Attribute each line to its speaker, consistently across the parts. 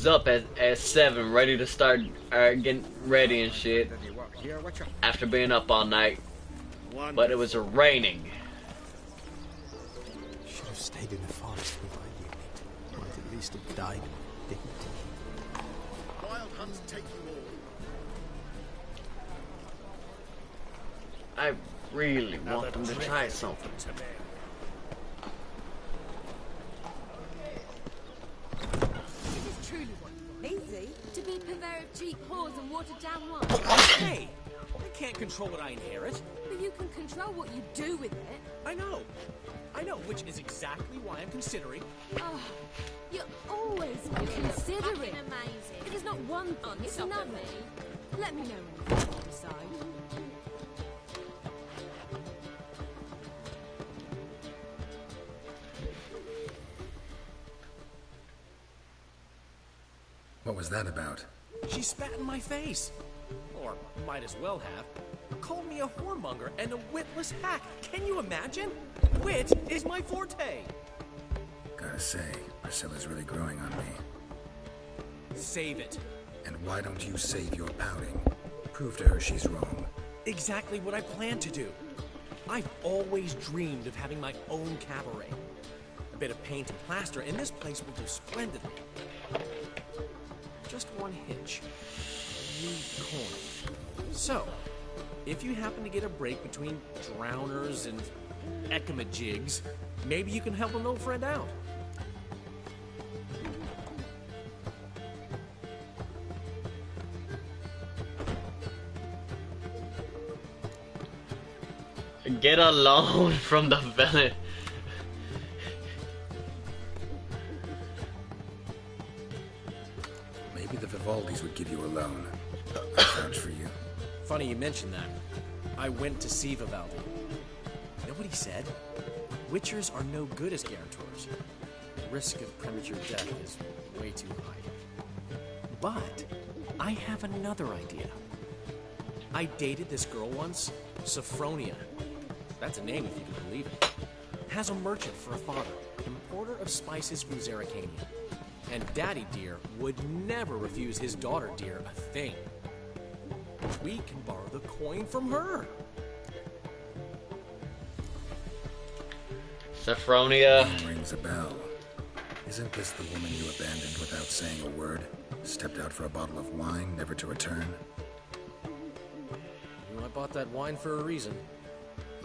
Speaker 1: up at 7, ready to start getting ready and shit after being up all night, but it was raining.
Speaker 2: Should have stayed in the forest with my unit. Might at least have died of dignity.
Speaker 3: Wild hunts take you all.
Speaker 1: I really want them to try something.
Speaker 4: Easy to be purveyor of cheap whores and watered down wine.
Speaker 5: Hey, I can't control what I inherit.
Speaker 4: But you can control what you do with it.
Speaker 5: I know, which is exactly why I'm considering.
Speaker 4: Oh, you're always considering.
Speaker 6: Amazing.
Speaker 4: It is not one thing, it's
Speaker 6: Stop
Speaker 4: another.
Speaker 6: it.
Speaker 4: Let me know when you decide.
Speaker 2: What was that about?
Speaker 5: She spat in my face. Or might as well have. Called me a whoremonger and a witless hack. Can you imagine? Wit is my forte.
Speaker 2: Gotta say, Priscilla's really growing on me.
Speaker 5: Save it.
Speaker 2: And why don't you save your pouting? Prove to her she's wrong.
Speaker 5: Exactly what I plan to do. I've always dreamed of having my own cabaret. A bit of paint and plaster, and this place will do splendidly. Just one hitch. New corner. So, if you happen to get a break between drowners and ecamajigs, maybe you can help an old friend out.
Speaker 1: Get a loan from the villain.
Speaker 2: Maybe the Vivaldis would give you a loan. I vouch for you.
Speaker 5: Funny you mention that. I went to see Vivaldi. You know what he said? Witchers are no good as guarantors. The risk of premature death is way too high. But I have another idea. I dated this girl once, Sophronia. That's a name if you can believe it. Has a merchant for a father, importer of spices from Zerrikania. And Daddy Dear would never refuse his daughter Dear a thing. We can borrow the coin from her.
Speaker 1: Sophronia.
Speaker 2: Rings a bell. Isn't this the woman you abandoned without saying a word? Stepped out for a bottle of wine, never to return?
Speaker 5: Well, I bought that wine for a reason.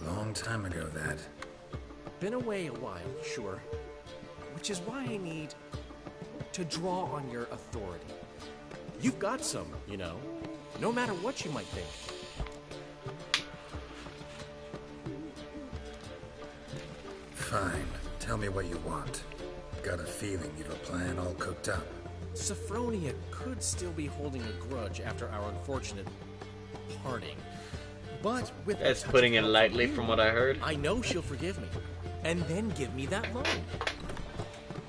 Speaker 2: Long time ago, that.
Speaker 5: Been away a while, sure. Which is why I need to draw on your authority. You've got some, you know, no matter what you might think.
Speaker 2: Fine. Tell me what you want. Got a feeling you've a plan all cooked up.
Speaker 5: Sophronia could still be holding a grudge after our unfortunate parting. But with a
Speaker 1: That's
Speaker 5: touch
Speaker 1: putting
Speaker 5: of
Speaker 1: it
Speaker 5: help
Speaker 1: lightly
Speaker 5: you,
Speaker 1: from what I heard.
Speaker 5: I know she'll forgive me. And then give me that loan.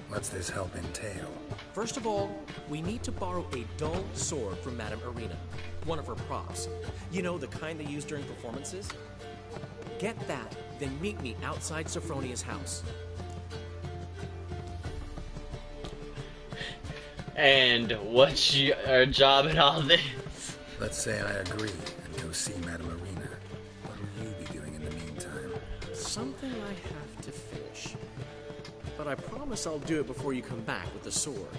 Speaker 2: What's this help entail?
Speaker 5: First of all, we need to borrow a dull sword from Madame Arena. One of her props. You know, the kind they use during performances? Get that, then meet me outside Sophronia's house.
Speaker 1: And what's your job in all this?
Speaker 2: Let's say I agree and go see Madame Arena. What will you be doing in the meantime?
Speaker 5: Something I have to finish. But I promise I'll do it before you come back with the sword.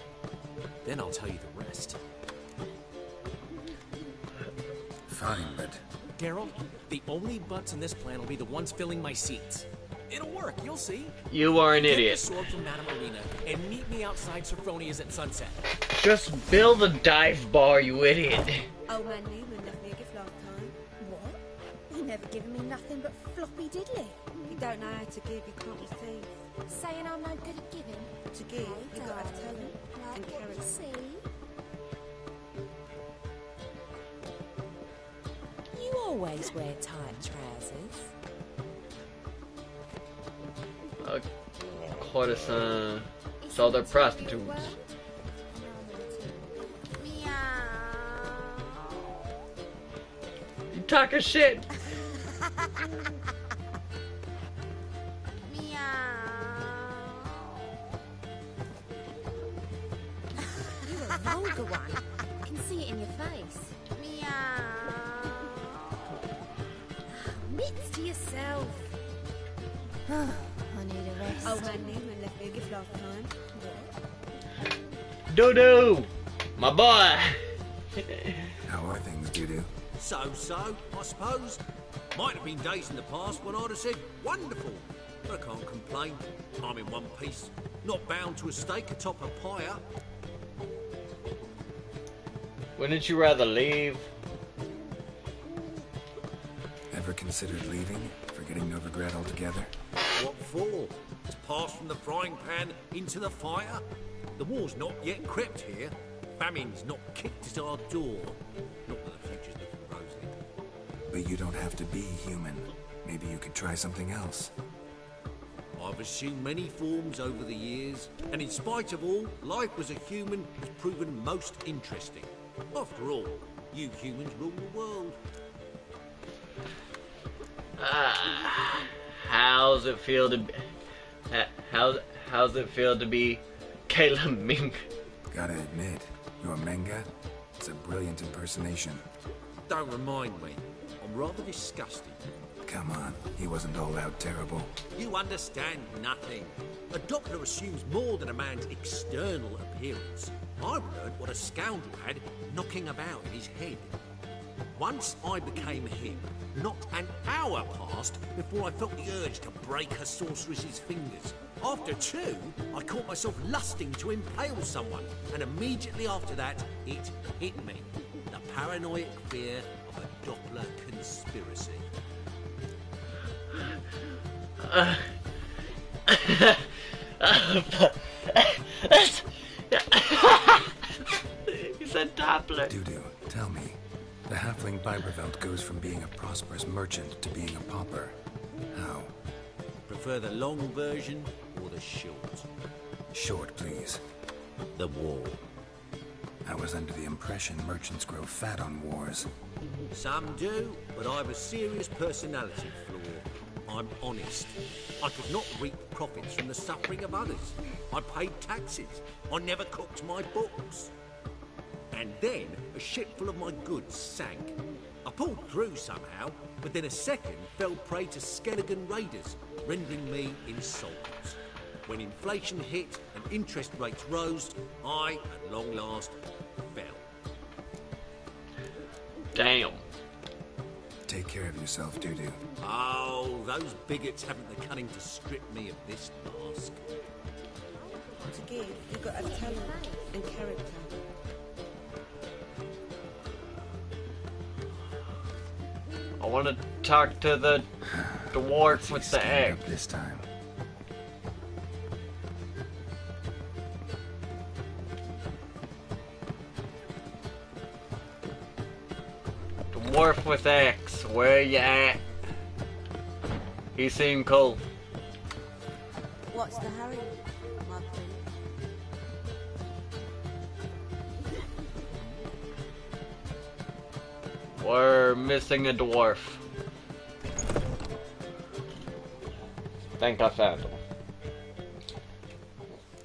Speaker 5: Then I'll tell you the rest.
Speaker 2: Fine, but...
Speaker 5: Geralt, the only butts in this plan will be the ones filling my seats. It'll work, you'll see.
Speaker 1: You are an
Speaker 5: Get
Speaker 1: idiot.
Speaker 5: the sword from Madame Arena and meet me outside Sophronia's at sunset.
Speaker 1: Just build a dive bar, you idiot.
Speaker 6: Old man Newman left me a gift last time. What? He never given me nothing but floppy diddly. If you don't know how to give, you can't receive. Saying I'm no good at giving? To give, you've got to have talent and character. See?
Speaker 4: You always wear tight trousers.
Speaker 1: Courtesan. So they're prostitutes. You talking shit?
Speaker 6: You're a vulgar one.
Speaker 4: I can see it in your face.
Speaker 6: Meow. Mitts to yourself. I need a rest.
Speaker 7: Old man Newman left me a gift last time.
Speaker 1: Doo-doo! My boy!
Speaker 2: How are things, Doo-doo?
Speaker 8: So, I suppose. Might have been days in the past when I'd have said, wonderful. But I can't complain. I'm in one piece. Not bound to a stake atop a pyre.
Speaker 1: Wouldn't you rather leave?
Speaker 2: Ever considered leaving? Forgetting Novigrad altogether?
Speaker 8: What for? It's passed from the frying pan into the fire? The war's not yet crept here. Famine's not kicked at our door. Not that the future's looking rosy.
Speaker 2: But you don't have to be human. Maybe you could try something else.
Speaker 8: I've assumed many forms over the years, and in spite of all, life as a human has proven most interesting. After all, you humans rule the world.
Speaker 1: How's it feel to be... How's it feel to be Caleb Ming?
Speaker 2: Gotta admit, your Menga? It's a brilliant impersonation.
Speaker 8: Don't remind me. I'm rather disgusted.
Speaker 2: Come on, he wasn't all out terrible.
Speaker 8: You understand nothing. A doctor assumes more than a man's external appearance. I learned what a scoundrel had knocking about in his head. Once I became him, not an hour passed before I felt the urge to break a sorceress's fingers. After two, I caught myself lusting to impale someone, and immediately after that, it hit me. The paranoid fear of a Doppler conspiracy.
Speaker 1: He said Doppler.
Speaker 2: Doo-doo, tell me. The halfling Biberveld goes from being a prosperous merchant to being a pauper. How?
Speaker 8: Prefer the long version or the short?
Speaker 2: Short, please.
Speaker 8: The war.
Speaker 2: I was under the impression merchants grow fat on wars.
Speaker 8: Some do, but I have a serious personality flaw. I'm honest. I could not reap profits from the suffering of others. I paid taxes. I never cooked my books. And then a ship full of my goods sank. I pulled through somehow, but then a second fell prey to Skelligan raiders, rendering me insolvent. When inflation hit and interest rates rose, I, at long last, fell.
Speaker 1: Damn.
Speaker 2: Take care of yourself, Doo-doo.
Speaker 8: Oh, those bigots haven't the cunning to strip me of this mask.
Speaker 7: To give, you've got to have talent and character.
Speaker 1: I want to talk to the dwarf with the
Speaker 2: Stand
Speaker 1: egg.
Speaker 2: up this time.
Speaker 1: Dwarf with X, where you at? He seemed cool.
Speaker 7: What's the hurry, my prince?
Speaker 1: We're missing a dwarf. Think I found him.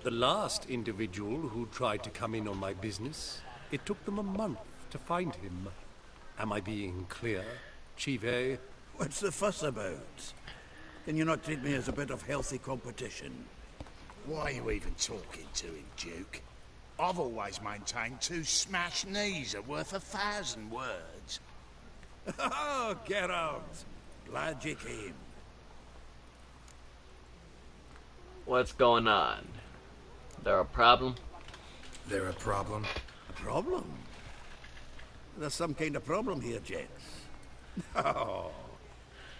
Speaker 9: The last individual who tried to come in on my business, it took them a month to find him. Am I being clear, Chive?
Speaker 10: What's the fuss about? Can you not treat me as a bit of healthy competition?
Speaker 3: Why are you even talking to him, Duke? I've always maintained 2 smashed knees are worth 1,000 words.
Speaker 10: Oh, Geralt! Glad you came.
Speaker 1: What's going on? There a problem?
Speaker 2: There a problem?
Speaker 10: A problem? There's some kind of problem here, gents. Oh,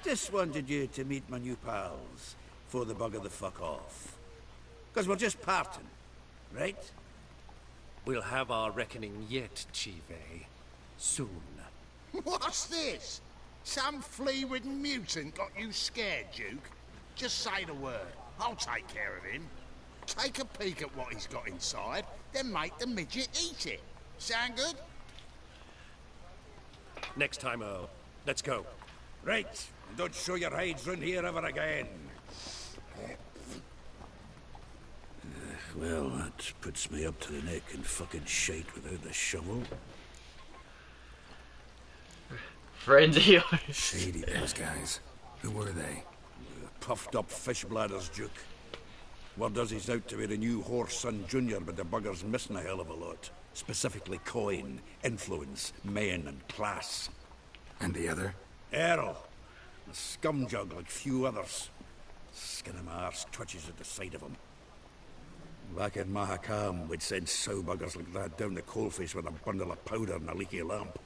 Speaker 10: just wanted you to meet my new pals before the bugger the fuck off. Because we're just parting, right?
Speaker 9: We'll have our reckoning yet, Chive. Soon.
Speaker 3: What's this? Some flea-ridden mutant got you scared, Duke? Just say the word. I'll take care of him. Take a peek at what he's got inside, then make the midget eat it. Sound good?
Speaker 9: Next time, Earl. Let's go.
Speaker 10: Right, and don't show your hides round here ever again. Well, that puts me up to the neck in fucking shite without the shovel.
Speaker 1: Friends of yours.
Speaker 2: Shady, those guys. Who were they?
Speaker 10: Puffed up fish bladders, Duke. Word does he's out to be the new horse son junior, but the bugger's missing a hell of a lot. Specifically coin, influence, men, and class.
Speaker 2: And the other?
Speaker 10: Errol. A scumjug like few others. Skin of my arse twitches at the sight of him. Back in Mahakam, we'd send sow buggers like that down the coalface with a bundle of powder and a leaky lamp.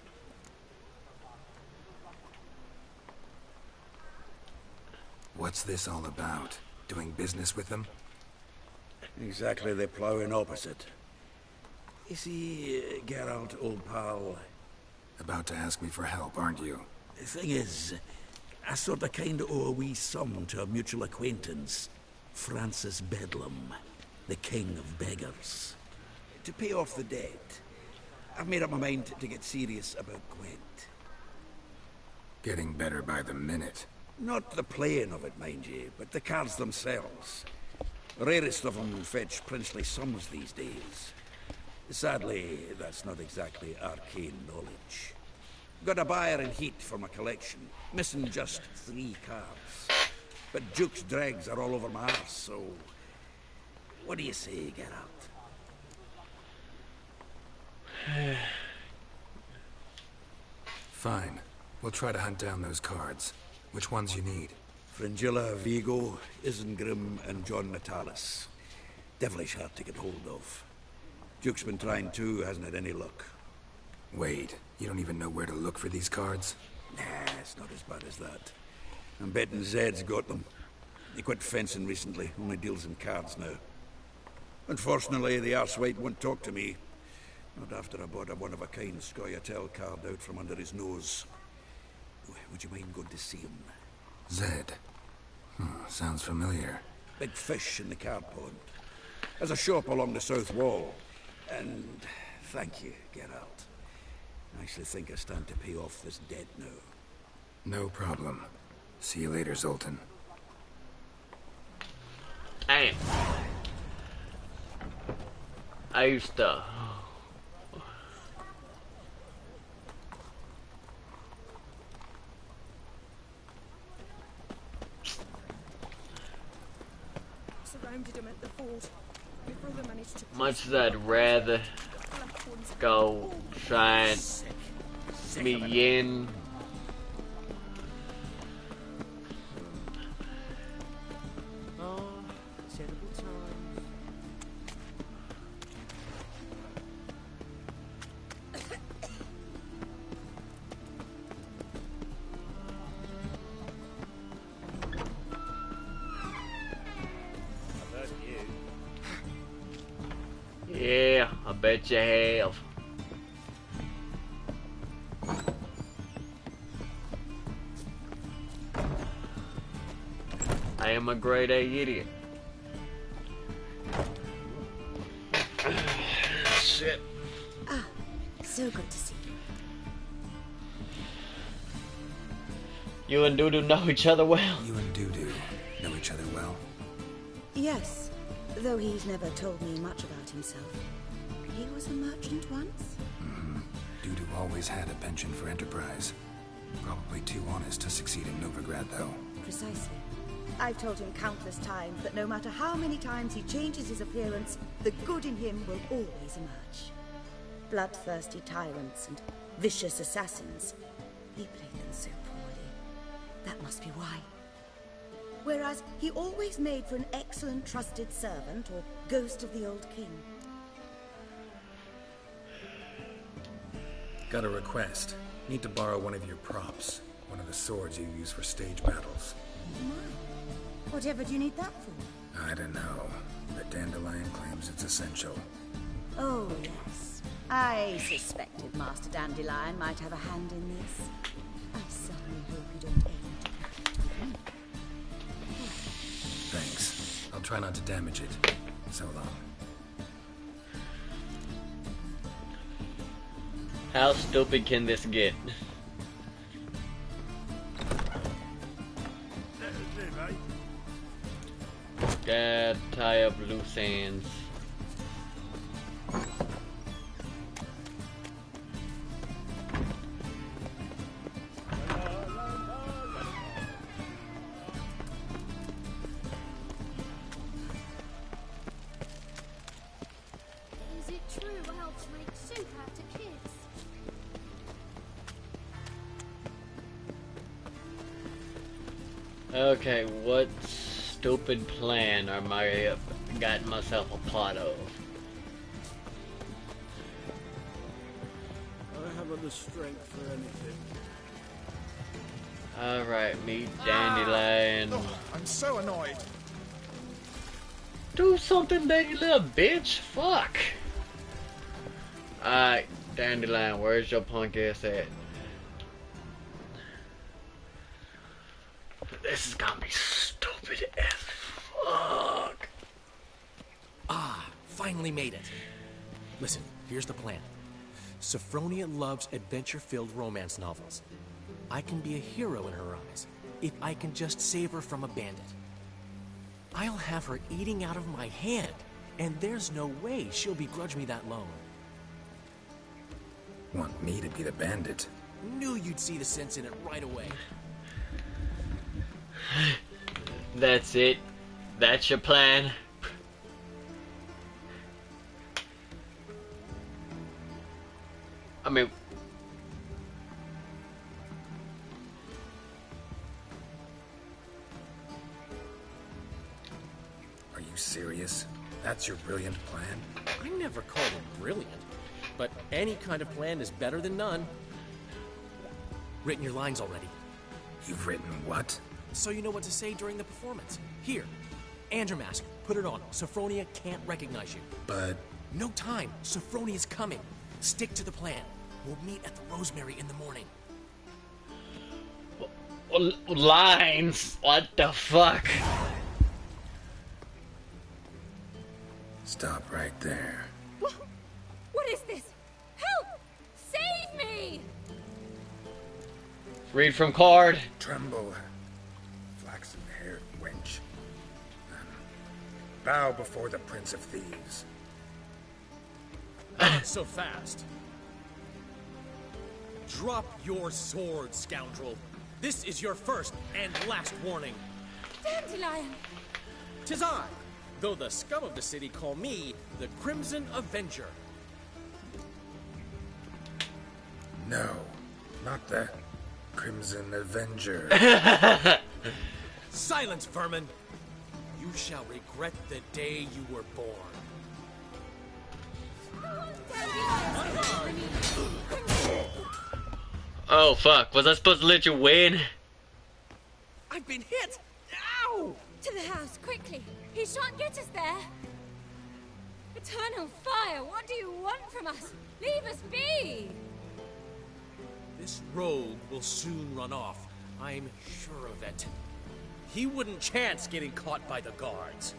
Speaker 2: What's this all about? Doing business with them?
Speaker 10: Exactly the ploughing opposite. You see, Geralt, old pal...
Speaker 2: About to ask me for help, aren't you?
Speaker 10: The thing is, I sort of kinda owe a wee sum to a mutual acquaintance. Francis Bedlam, the king of beggars. To pay off the debt, I've made up my mind to get serious about Gwent.
Speaker 2: Getting better by the minute.
Speaker 10: Not the playing of it, mind you, but the cards themselves. The rarest of them fetch princely sums these days. Sadly, that's not exactly arcane knowledge. Got a buyer in heat for my collection, missing just 3 cards. But Duke's dregs are all over my arse, so... What do you say, Geralt?
Speaker 2: Fine. We'll try to hunt down those cards. Which ones you need?
Speaker 10: Fringilla, Vigo, Isengrim, and John Natalis. Devilish hard to get hold of. Duke's been trying too, hasn't had any luck.
Speaker 2: Wait, you don't even know where to look for these cards?
Speaker 10: Nah, it's not as bad as that. I'm betting Zed's got them. He quit fencing recently, only deals in cards now. Unfortunately, the arsewite won't talk to me. Not after I bought a one-of-a-kind Scoia'tael card out from under his nose. Would you mind going to see him?
Speaker 2: Zed. Sounds familiar.
Speaker 10: Big fish in the card pond. There's a shop along the south wall. And thank you, Geralt. I actually think I stand to pay off this debt now.
Speaker 2: No problem. See you later, Zoltan.
Speaker 1: Damn. I used to...
Speaker 6: Surrounded him at the fort. My brother managed to...
Speaker 1: Much as I'd rather go try and meet Yin.
Speaker 5: Oh, terrible times.
Speaker 1: Yeah, I bet you have. I am a grade A idiot. Shit.
Speaker 6: Ah, so good to see you.
Speaker 1: You and Dudu know each other well.
Speaker 2: You and Dudu know each other well?
Speaker 6: Yes, though he's never told me much about himself. He was a merchant once?
Speaker 2: Dudu always had a penchant for enterprise. Probably too honest to succeed in Novigrad, though.
Speaker 6: Precisely. I've told him countless times that no matter how many times he changes his appearance, the good in him will always emerge. Bloodthirsty tyrants and vicious assassins. He played them so poorly. That must be why. Whereas he always made for an excellent trusted servant or ghost of the old king.
Speaker 2: Got a request. Need to borrow one of your props. One of the swords you use for stage battles.
Speaker 6: My. Whatever do you need that for?
Speaker 2: I don't know, but Dandelion claims it's essential.
Speaker 6: Oh, yes. I suspected Master Dandelion might have a hand in this. I certainly hope you don't aim to...
Speaker 2: Thanks. I'll try not to damage it. So long.
Speaker 1: How stupid can this get? Gotta tie up loose ends.
Speaker 4: to make soup out to kids.
Speaker 1: Okay, what stupid plan am I got myself a plot of?
Speaker 10: I haven't the strength for anything.
Speaker 1: Alright, meet Dandelion.
Speaker 11: Oh, I'm so annoyed.
Speaker 1: Do something, you little bitch. Fuck. Alright, Dandelion, where's your punk ass at? This is gonna be stupid as fuck.
Speaker 5: Ah, finally made it. Listen, here's the plan. Sophronia loves adventure-filled romance novels. I can be a hero in her eyes if I can just save her from a bandit. I'll have her eating out of my hand, and there's no way she'll begrudge me that loan.
Speaker 2: Want me to be the bandit?
Speaker 5: Knew you'd see the sense in it right away.
Speaker 1: That's it. That's your plan. I mean,
Speaker 2: Are you serious? That's your brilliant plan?
Speaker 5: I never called it brilliant, but any kind of plan is better than none. Written your lines already,
Speaker 2: You've written what?
Speaker 5: so you know what to say during the performance. Here, and your mask. Put it on. Sophronia can't recognize you.
Speaker 2: But
Speaker 5: No time. Sophronia's coming. Stick to the plan. We'll meet at the Rosemary in the morning.
Speaker 1: lines. What the fuck?
Speaker 2: stop right there.
Speaker 4: What is this? Help! Save me!
Speaker 1: Read from card.
Speaker 2: Tremble, flaxen-haired wench. Bow before the Prince of Thieves.
Speaker 5: Not so fast. Drop your sword, scoundrel. This is your first and last warning.
Speaker 4: Dandelion!
Speaker 5: 'Tis I, though the scum of the city call me the Crimson Avenger.
Speaker 2: No, not the Crimson Avenger.
Speaker 5: Silence, vermin! You shall regret the day you were born.
Speaker 1: Oh fuck, was I supposed to let you win?
Speaker 5: I've been hit! Ow!
Speaker 4: To the house, quickly! He shan't get us there! Eternal fire, what do you want from us? Leave us be!
Speaker 5: This rogue will soon run off. I'm sure of it. He wouldn't chance getting caught by the guards.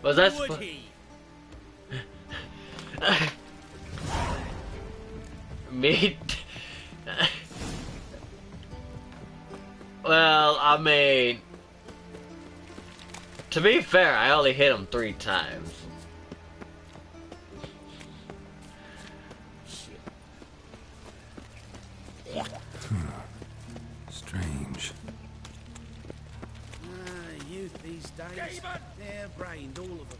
Speaker 1: Was that
Speaker 5: Would he?
Speaker 1: Me? Well, I mean, to be fair, I only hit him 3 times.
Speaker 2: Strange.
Speaker 10: Youth these days, they're brained, all of them.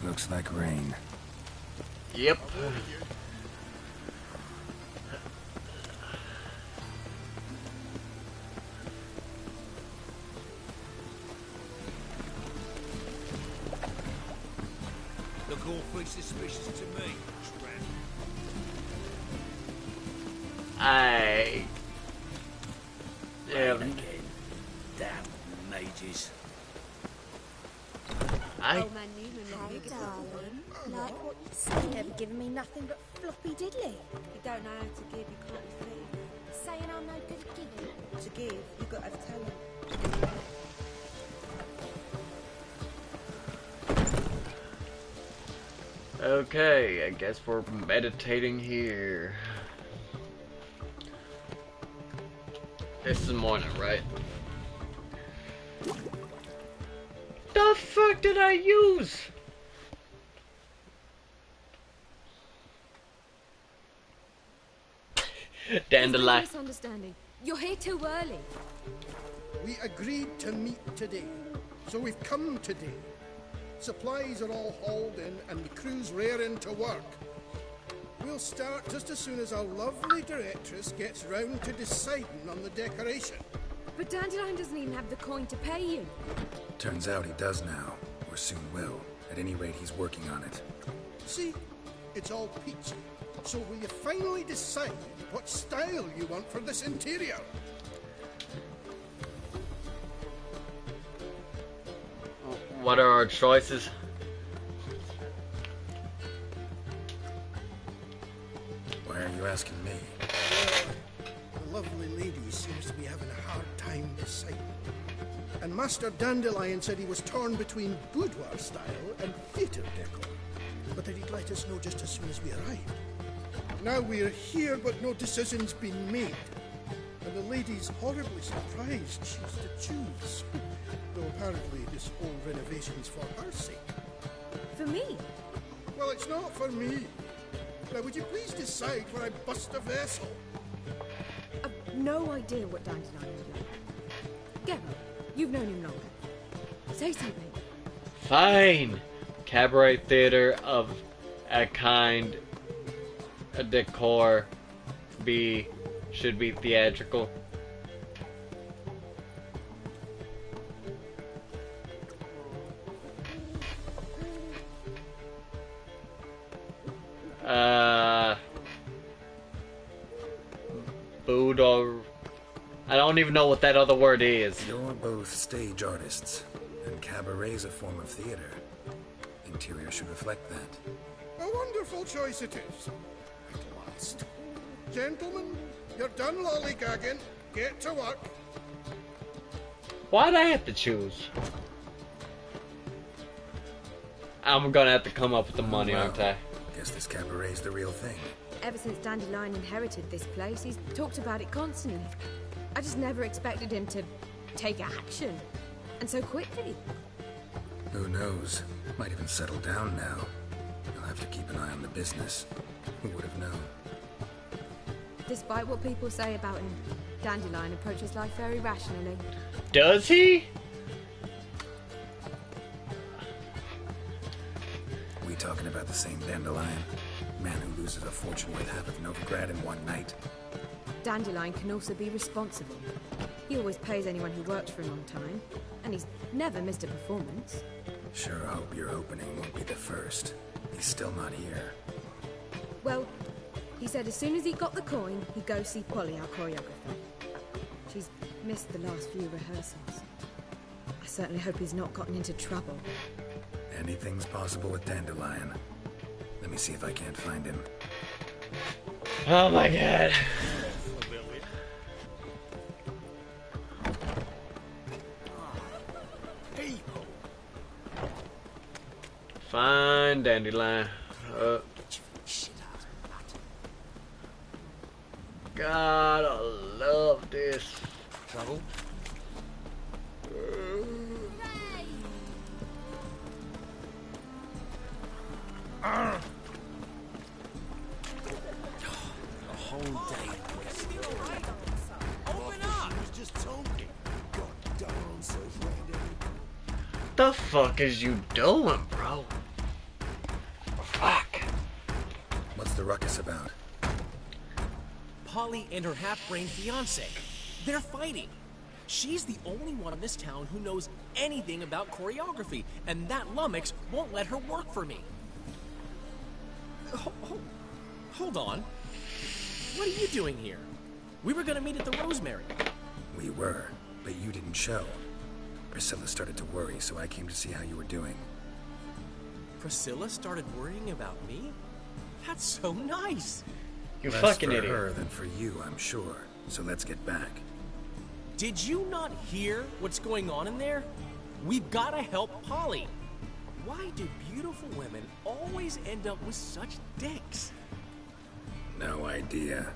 Speaker 2: Looks like rain.
Speaker 1: Yep.
Speaker 8: Look awfully suspicious to me, tramp.
Speaker 1: Yeah.
Speaker 10: Again. Damn mages.
Speaker 6: Oh, man, Newman, hey, darling. Like what you say, never given me nothing but floppy diddly. You don't know how to give, you can't receive.
Speaker 4: Saying I'm no good at giving.
Speaker 6: To give, you've got to have talent.
Speaker 1: Okay, I guess we're meditating here. It's the morning, right? The fuck did I use?
Speaker 4: There's been a
Speaker 1: Dandelion.
Speaker 4: misunderstanding. You're here too early.
Speaker 11: We agreed to meet today, so we've come today. Supplies are all hauled in and the crew's raring to work. We'll start just as soon as our lovely directress gets round to deciding on the decoration.
Speaker 4: But Dandelion doesn't even have the coin to pay you.
Speaker 2: Turns out he does now, or soon will. At any rate, he's working on it.
Speaker 11: See? It's all peachy. So will you finally decide what style you want for this interior?
Speaker 1: What are our choices?
Speaker 2: Why are you asking me?
Speaker 11: The lovely lady seems to be having a hard time deciding. And Master Dandelion said he was torn between boudoir style and theatre decor, but that he'd let us know just as soon as we arrived. Now we're here, but no decision's been made. And the lady's horribly surprised she's to choose. Though apparently this whole renovation's for her sake.
Speaker 4: For me?
Speaker 11: Well, it's not for me. Now, would you please decide where I bust a vessel?
Speaker 4: I've no idea what Dandelion would like. Gavin, you've known him longer. Say something.
Speaker 1: Fine. Cabaret theater of a kind, a decor, should be theatrical. Boudoir. I don't even know what that other word is.
Speaker 2: You're both stage artists, and cabaret's a form of theater. Interior should reflect that.
Speaker 11: A wonderful choice it is. At last. Gentlemen, you're done lollygagging. Get to work.
Speaker 1: Why'd I have to choose? I'm gonna have to come up with the money, aren't I?
Speaker 2: Guess this cabaret's the real thing.
Speaker 4: Ever since Dandelion inherited this place, he's talked about it constantly. I just never expected him to take action. And so quickly.
Speaker 2: Who knows? Might even settle down now. You'll have to keep an eye on the business. Who would have known?
Speaker 4: Despite what people say about him, Dandelion approaches life very rationally.
Speaker 1: Does he?
Speaker 2: We talking about the same Dandelion? Man who loses a fortune worth half of Novigrad in one night?
Speaker 4: Dandelion can also be responsible. He always pays anyone who works for him on time, and he's never missed a performance.
Speaker 2: Sure hope your opening won't be the first. He's still not here.
Speaker 4: Well, he said as soon as he got the coin, he'd go see Polly, our choreographer. She's missed the last few rehearsals. I certainly hope he's not gotten into trouble.
Speaker 2: Anything's possible with Dandelion. Let me see if I can't find him.
Speaker 1: Oh my god. Fine, Dandelion. God, I love this.
Speaker 5: Trouble?
Speaker 8: A whole day. Open up! He was just talking. God darn, so random.
Speaker 1: The fuck is you doing, bro? Fuck.
Speaker 2: What's the ruckus about?
Speaker 5: Polly and her half-brain fiancé. They're fighting. She's the only one in this town who knows anything about choreography, and that lummox won't let her work for me. Hold on. What are you doing here? We were gonna meet at the Rosemary.
Speaker 2: We were, but you didn't show. Priscilla started to worry, so I came to see how you were doing.
Speaker 5: Priscilla started worrying about me? That's so nice.
Speaker 1: You
Speaker 2: Less
Speaker 1: fucking
Speaker 2: for
Speaker 1: idiot.
Speaker 2: her than for you, I'm sure. So let's get back.
Speaker 5: Did you not hear what's going on in there? We've got to help Polly. Why do beautiful women always end up with such dicks?
Speaker 2: No idea.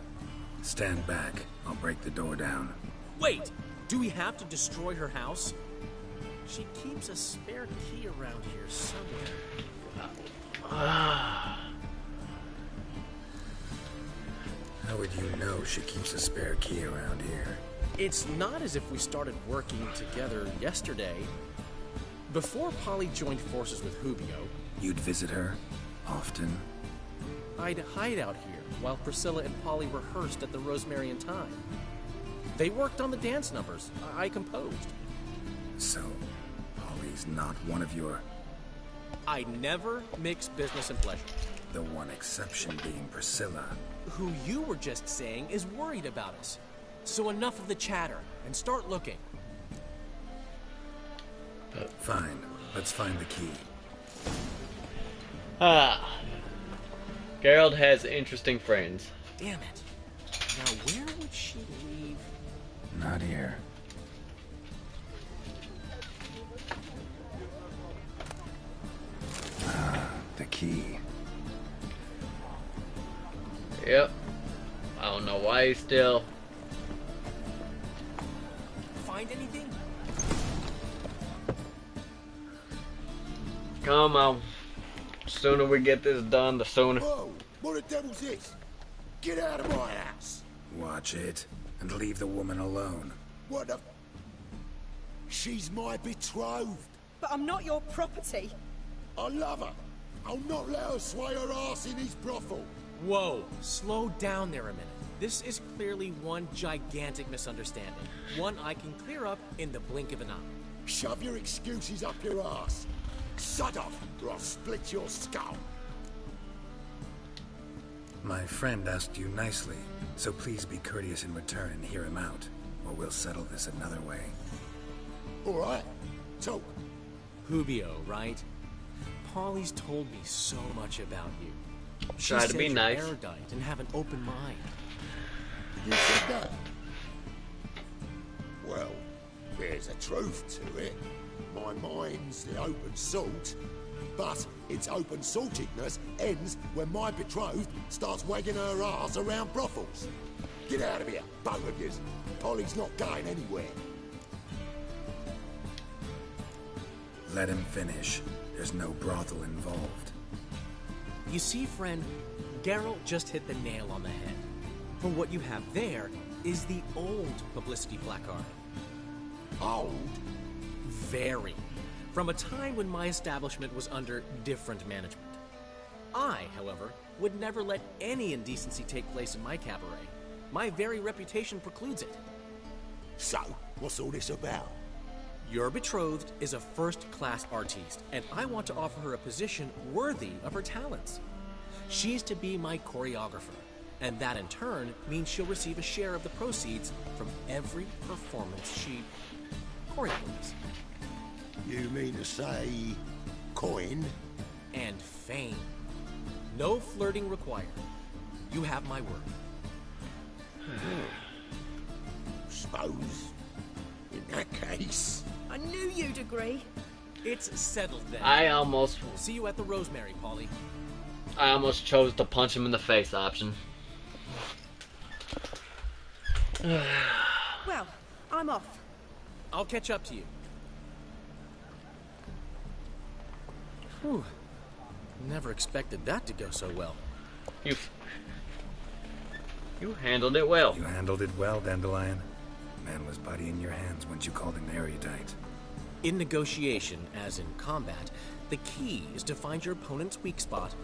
Speaker 2: Stand back. I'll break the door down.
Speaker 5: Wait, do we have to destroy her house? She keeps a spare key around here somewhere.
Speaker 2: How would you know she keeps a spare key around here?
Speaker 5: It's not as if we started working together yesterday. Before Polly joined forces with Hubio,
Speaker 2: You'd visit her? Often?
Speaker 5: I'd hide out here while Priscilla and Polly rehearsed at the Rosemary and Thyme. They worked on the dance numbers. I composed.
Speaker 2: So, Polly's not one of your...
Speaker 5: I never mix business and pleasure.
Speaker 2: The one exception being Priscilla.
Speaker 5: Who you were just saying is worried about us. So enough of the chatter, and start looking.
Speaker 2: Fine. Let's find the key.
Speaker 1: Geralt has interesting friends.
Speaker 5: Damn it. Now where would she leave?
Speaker 2: Not here. The key.
Speaker 1: Yep. I don't know why he's still...
Speaker 5: Find anything?
Speaker 1: Come on. Sooner we get this done, the sooner.
Speaker 3: Whoa! What the devil's this? Get out of my house!
Speaker 2: Watch it, and leave the woman alone.
Speaker 3: What the... She's my betrothed.
Speaker 6: But I'm not your property.
Speaker 3: I love her. I'll not let her sway her ass in his brothel.
Speaker 5: Whoa, slow down there a minute. This is clearly one gigantic misunderstanding. One I can clear up in the blink of an eye.
Speaker 3: Shove your excuses up your ass. Shut up, or I'll split your skull.
Speaker 2: My friend asked you nicely, so please be courteous in return and hear him out, or we'll settle this another way.
Speaker 3: All right, talk.
Speaker 5: Hubio, right? Polly's told me so much about you. She
Speaker 1: Try to
Speaker 5: said
Speaker 1: be
Speaker 5: you're
Speaker 1: nice.
Speaker 5: erudite and have an open mind.
Speaker 3: You said that? Well, there's a truth to it. My mind's the open salt, but its open saltedness ends when my betrothed starts wagging her arse around brothels. Get out of here, both of yous. Polly's not going anywhere.
Speaker 2: Let him finish. There's no brothel involved.
Speaker 5: You see, friend, Geralt just hit the nail on the head. For what you have there is the old publicity placard.
Speaker 3: Old?
Speaker 5: Very. From a time when my establishment was under different management. I, however, would never let any indecency take place in my cabaret. My very reputation precludes it.
Speaker 3: So, what's all this about?
Speaker 5: Your betrothed is a first-class artiste, and I want to offer her a position worthy of her talents. She's to be my choreographer, and that in turn means she'll receive a share of the proceeds from every performance she choreographs.
Speaker 3: You mean to say... coin?
Speaker 5: And fame. No flirting required. You have my word.
Speaker 3: Suppose. In that case...
Speaker 6: I knew you'd agree.
Speaker 5: It's settled then.
Speaker 1: I almost
Speaker 5: See you at the Rosemary, Polly.
Speaker 1: chose the punch him in the face option.
Speaker 6: Well, I'm off.
Speaker 5: I'll catch up to you. Whew. Never expected that to go so well.
Speaker 1: You handled it well.
Speaker 2: You handled it well, Dandelion. Man was body in your hands once you called him erudite.
Speaker 5: In negotiation, as in combat, the key is to find your opponent's weak spot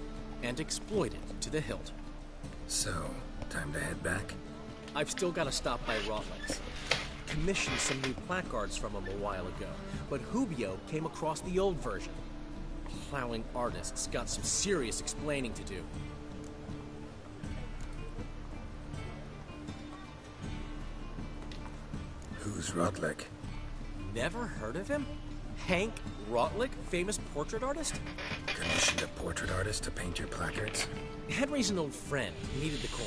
Speaker 5: and exploit it to the hilt.
Speaker 2: So, time to head back?
Speaker 5: I've still got to stop by Rotlick's. Commissioned some new placards from him a while ago, but Hubio came across the old version. Plowing artists got some serious explaining to do.
Speaker 2: Who's Rotlick?
Speaker 5: Never heard of him? Hank Rotlick, famous portrait artist?
Speaker 2: Commissioned a portrait artist to paint your placards?
Speaker 5: Henry's an old friend who needed the coin.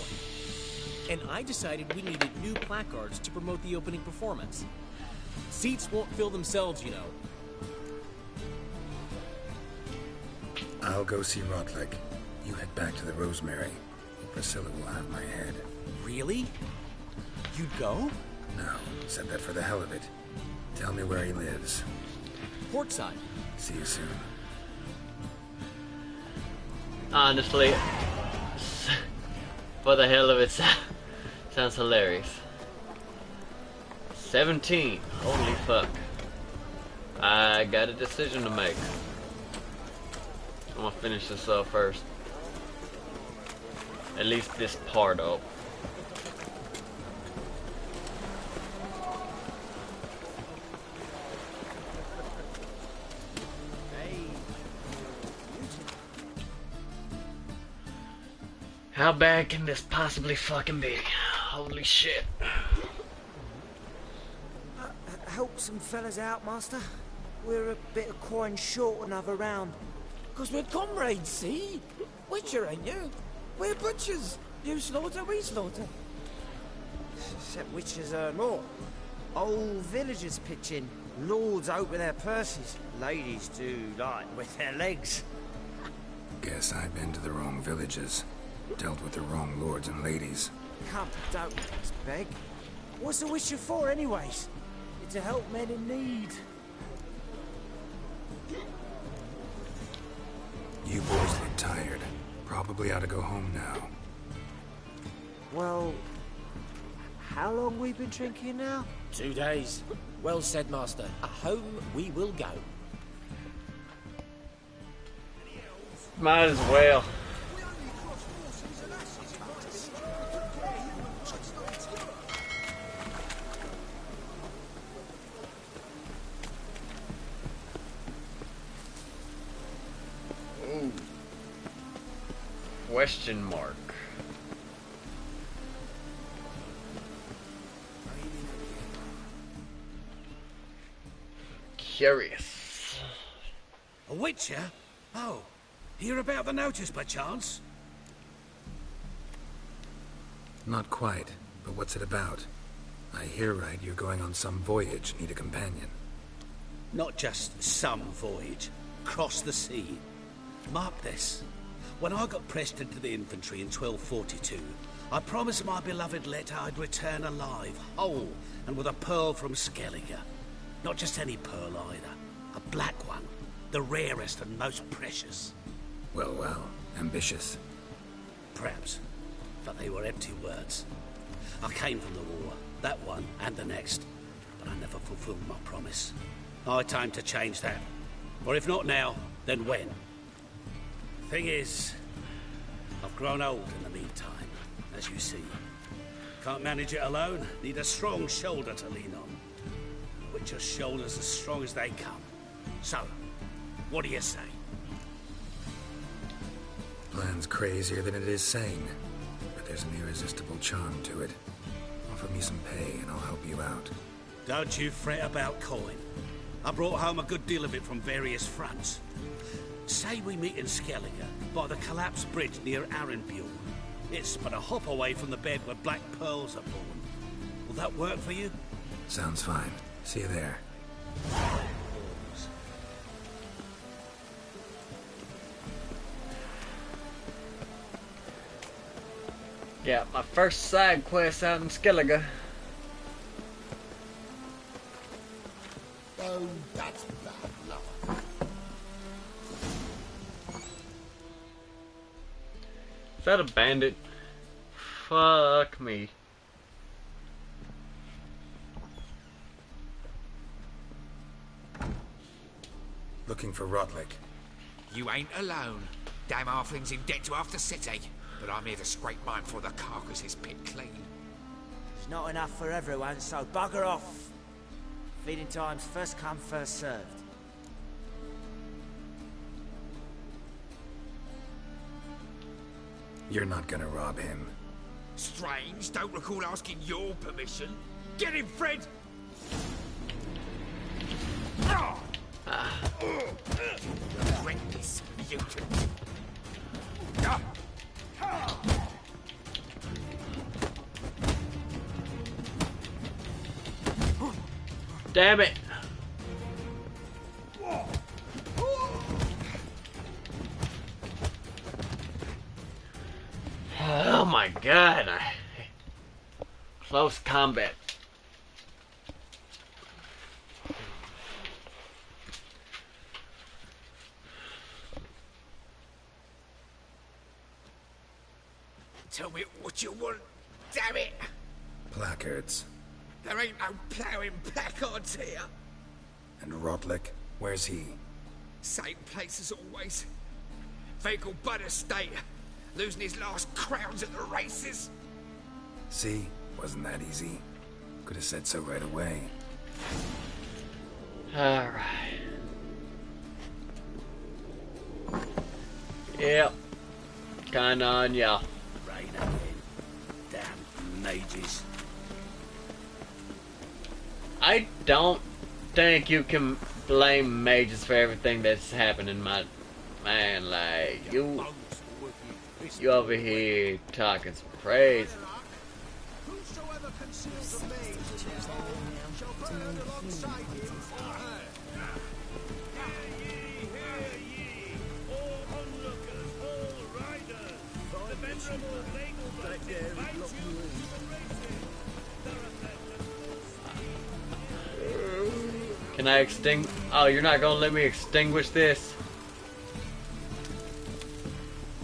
Speaker 5: And I decided we needed new placards to promote the opening performance. Seats won't fill themselves, you know.
Speaker 2: I'll go see Rotlick. You head back to the Rosemary. Priscilla will have my head.
Speaker 5: Really? You'd go?
Speaker 2: No, said that for the hell of it. Tell me where he lives.
Speaker 5: Portside.
Speaker 2: See you soon.
Speaker 1: Honestly, for the hell of it, sounds hilarious. 17. Holy fuck. I got a decision to make. I'm gonna finish this up first. At least this part up. How bad can this possibly fucking be? Holy shit.
Speaker 12: Help some fellas out, Master. We're a bit of coin short another round.
Speaker 13: 'Cause we're comrades, see? Witcher, ain't you? We're butchers. You slaughter, we slaughter.
Speaker 12: Except Witchers earn more. Old villagers pitch in. Lords open their purses. Ladies do like with their legs.
Speaker 2: Guess I've been to the wrong villages. Dealt with the wrong lords and ladies.
Speaker 12: Come, don't beg. What's the Witcher for, anyways? It's to help men in need.
Speaker 2: You boys look tired. Probably ought to go home now.
Speaker 12: Well, how long we been drinking now?
Speaker 13: 2 days. Well said, Master. Home we will go.
Speaker 1: Might as well. Ooh. Question mark. Curious.
Speaker 10: A Witcher? Oh, hear about the notice by chance?
Speaker 2: Not quite, but what's it about? I hear right you're going on some voyage, need a companion.
Speaker 10: Not just some voyage. Cross the sea. Mark this. When I got pressed into the infantry in 1242, I promised my beloved Letta I'd return alive, whole, and with a pearl from Skellige. Not just any pearl either. A black one. The rarest and most precious.
Speaker 2: Well, well. Ambitious.
Speaker 10: Perhaps. But they were empty words. I came from the war. That one and the next. But I never fulfilled my promise. High time to change that. Or if not now, then when? Thing is, I've grown old in the meantime, as you see. Can't manage it alone. Need a strong shoulder to lean on. Witcher's shoulders as strong as they come. So, what do you say?
Speaker 2: Plan's crazier than it is sane, but there's an irresistible charm to it. Offer me some pay and I'll help you out.
Speaker 10: Don't you fret about coin. I brought home a good deal of it from various fronts. Say we meet in Skellige, by the collapsed bridge near Arenbjorn. It's but a hop away from the bed where black pearls are born. Will that work for you?
Speaker 2: Sounds fine. See you there.
Speaker 1: Yeah, my first side quest out in Skellige.
Speaker 3: Oh, that's bad luck.
Speaker 1: Is that a bandit? Fuck me.
Speaker 2: Looking for Rodlick.
Speaker 14: You ain't alone. Damn halfling's in debt to half the city. But I'm here to scrape mine before the carcass is picked clean.
Speaker 12: There's not enough for everyone, so bugger off. Feeding time's first come, first served.
Speaker 2: You're not gonna rob him.
Speaker 14: Strange, don't recall asking your permission. Get him, Fred! Regret this, mutant.
Speaker 1: Damn it! Oh my god! Close combat.
Speaker 14: Tell me what you want, damn it!
Speaker 2: Placards.
Speaker 14: There ain't no ploughing placards here.
Speaker 2: And Rotlick, where's he?
Speaker 14: Same place as always. Vehicle Bud Estate. Losing his last crowns at the races.
Speaker 2: See? Wasn't that easy? Could have said so right away.
Speaker 1: Alright. Yep. Kinda on ya.
Speaker 10: Right ahead. Damn mages.
Speaker 1: I don't think you can blame mages for everything that's happening, my man. Like, you over here talking some praise.
Speaker 3: Whosoever conceals a mage in their home shall burn alongside him or her. Hear ye, all onlookers, all riders. The venerable Labelman invites you to the races.
Speaker 1: Can I extinguish? Oh, you're not gonna let me extinguish this?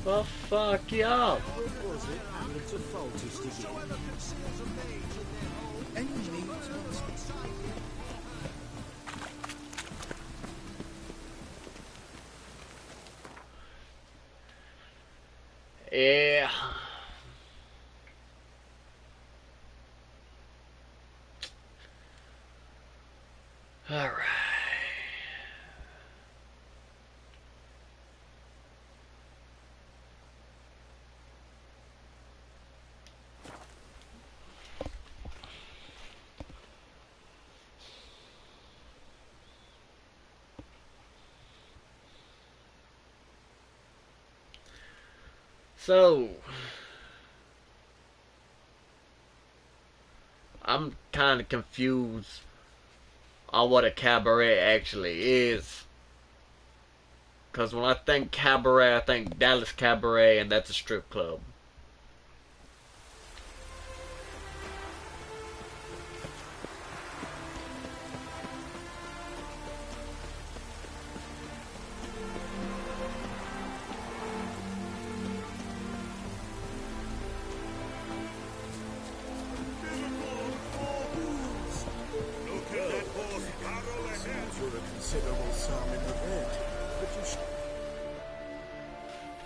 Speaker 1: Well, fuck y'all.
Speaker 10: What was it? It's a faulty sticky. Any meat
Speaker 1: Yeah. All right. So, I'm kind of confused on what a cabaret actually is. Because when I think cabaret, I think Dallas Cabaret, and that's a strip club.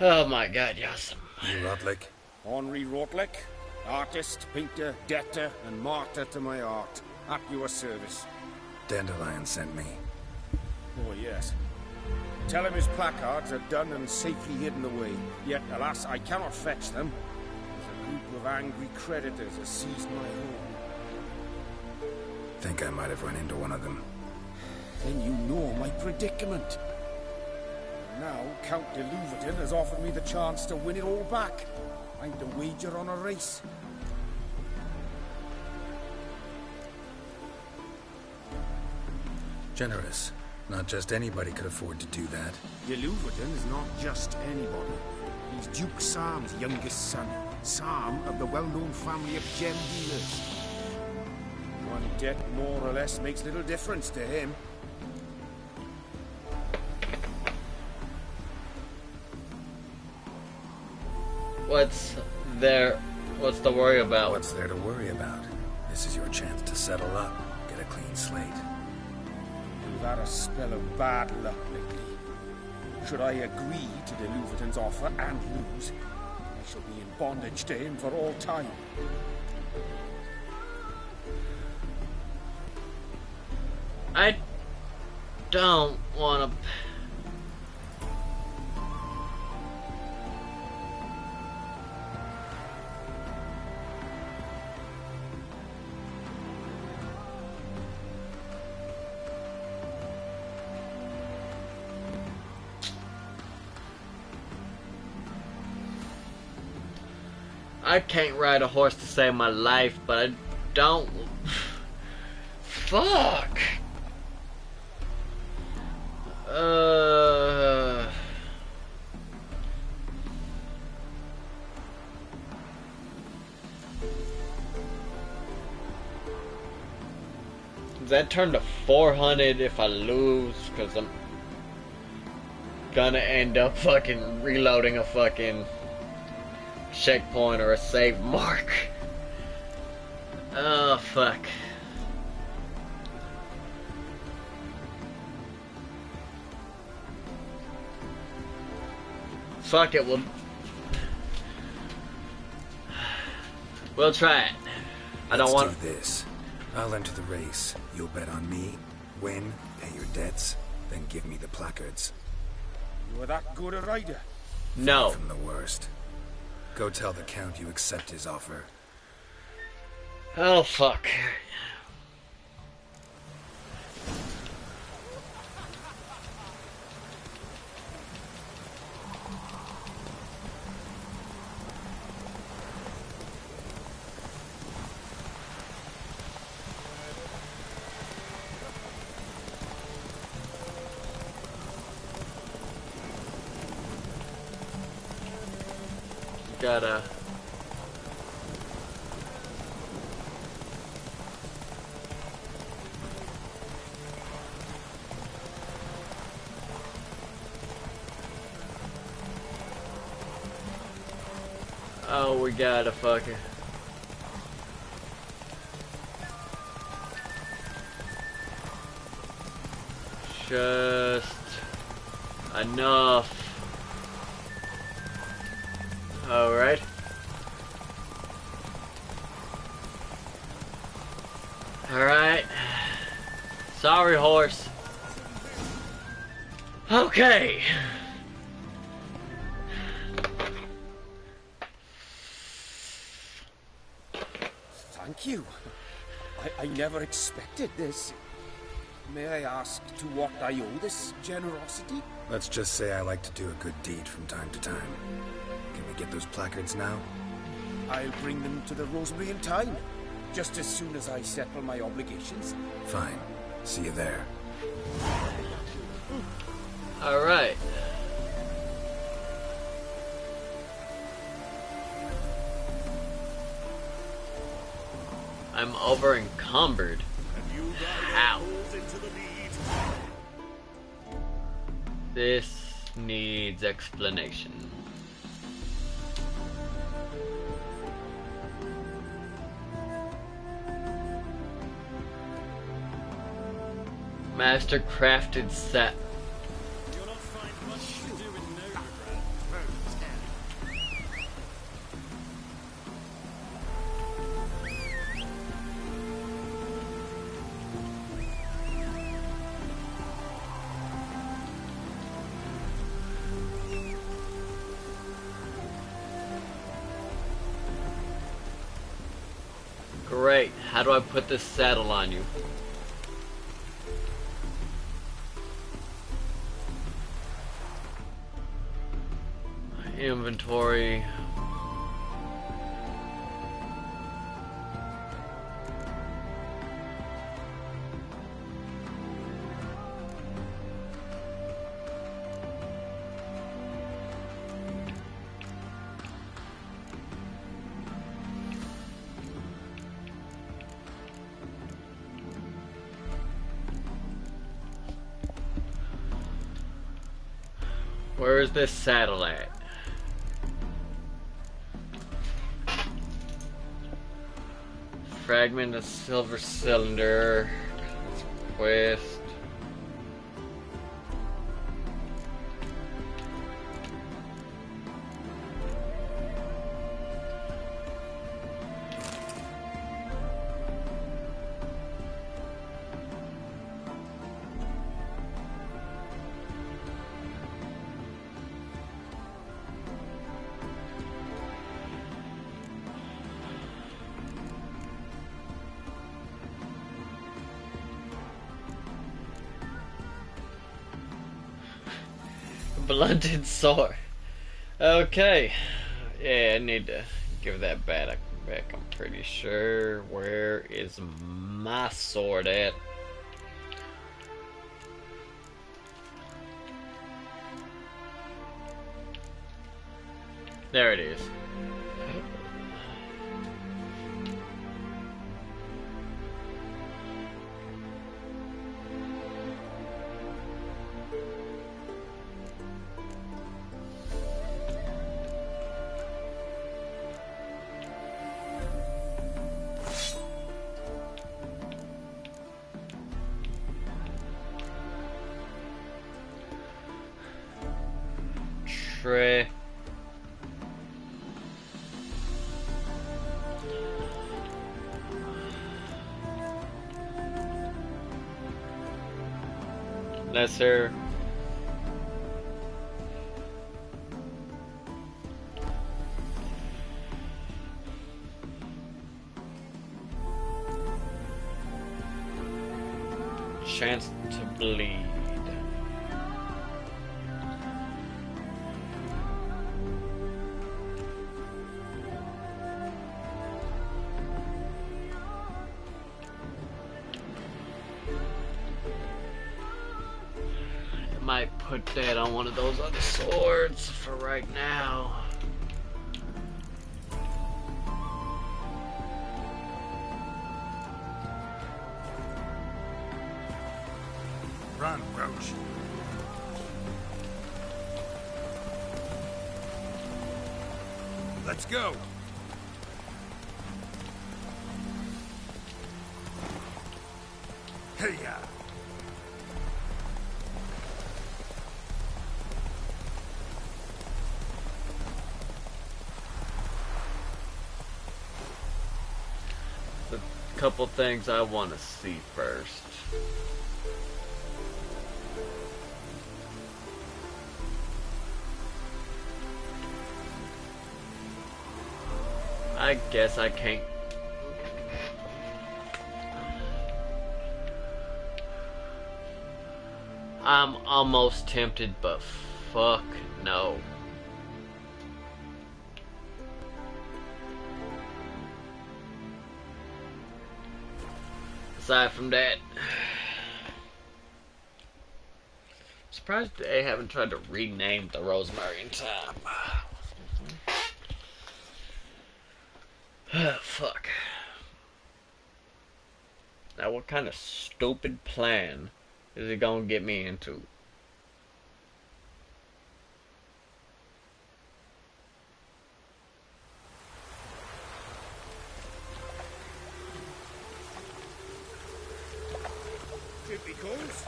Speaker 1: Oh my God, Yassim.
Speaker 2: You Rotlick?
Speaker 15: Henri Rotlick, artist, painter, debtor, and martyr to my art. At your service.
Speaker 2: Dandelion sent me.
Speaker 15: Oh, yes. Tell him his placards are done and safely hidden away. Yet, alas, I cannot fetch them. There's a group of angry creditors has seized my home.
Speaker 2: Think I might have run into one of them.
Speaker 15: Then you know my predicament. Now, Count de Louverton has offered me the chance to win it all back. I'm to wager on a race.
Speaker 2: Generous. Not just anybody could afford to do that.
Speaker 15: De Louverton is not just anybody. He's Duke Sam's youngest son. Sam of the well-known family of gem dealers. One debt more or less makes little difference to him.
Speaker 1: What's the worry about?
Speaker 2: What's there to worry about? This is your chance to settle up, get a clean slate.
Speaker 15: You've had a spell of bad luck lately. Should I agree to de Louverton's offer and lose, I shall be in bondage to him for all time.
Speaker 1: I don't want to... I can't ride a horse to save my life, but I don't... Fuck! Does that turn to 400 if I lose? Because I'm gonna end up fucking reloading a fucking checkpoint or a save mark. Oh, fuck. Fuck it, we'll try it. I don't want
Speaker 2: to do this. I'll enter the race. You'll bet on me, win, pay your debts, then give me the placards.
Speaker 15: You are that good a rider?
Speaker 1: No.
Speaker 2: Far from the worst. Go tell the Count you accept his offer.
Speaker 1: Oh, fuck. Gotta... Oh, we gotta fucking... Just... enough. Alright. Alright. Sorry, horse. Okay.
Speaker 15: Thank you. I never expected this. May I ask to what I owe this generosity?
Speaker 2: Let's just say I like to do a good deed from time to time. Can we get those placards now?
Speaker 15: I'll bring them to the Rosemary in time, just as soon as I settle my obligations.
Speaker 2: Fine. See you there.
Speaker 1: Alright. I'm over encumbered. How? This needs explanation. Master crafted set. Great. How do I put this saddle on you? Inventory. Where is this saddle at? Fragment of silver cylinder. Quest. Blunted sword. Okay. Yeah, I need to give that back, I'm pretty sure. Where is my sword at? There it is. Lesser. Chance to bleed. Might put that on one of those other swords for right now.
Speaker 2: Run, Roach.
Speaker 15: Let's go.
Speaker 2: Hey-ya.
Speaker 1: A couple things I want to see first. I guess I can't. I'm almost tempted, but fuck no. Aside from that, I'm surprised they haven't tried to rename the Rosemary in time. Fuck. Now what kind of stupid plan is it gonna get me into?
Speaker 15: Drippy calls.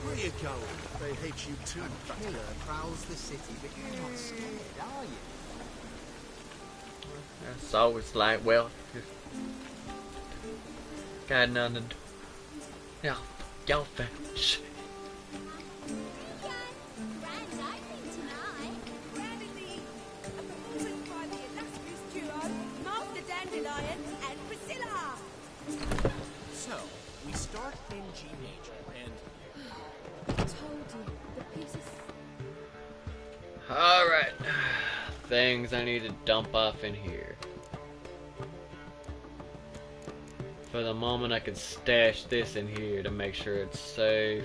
Speaker 8: Where you going?
Speaker 16: They hate you too. A killer prowls the city, but you're not scared, are you?
Speaker 1: That's always like, well, got nothing. Yeah, y'all finish.
Speaker 5: So, we start in G major, and...
Speaker 4: I told you, the pieces...
Speaker 1: Alright. Things I need to dump off in here. For the moment I can stash this in here to make sure it's safe.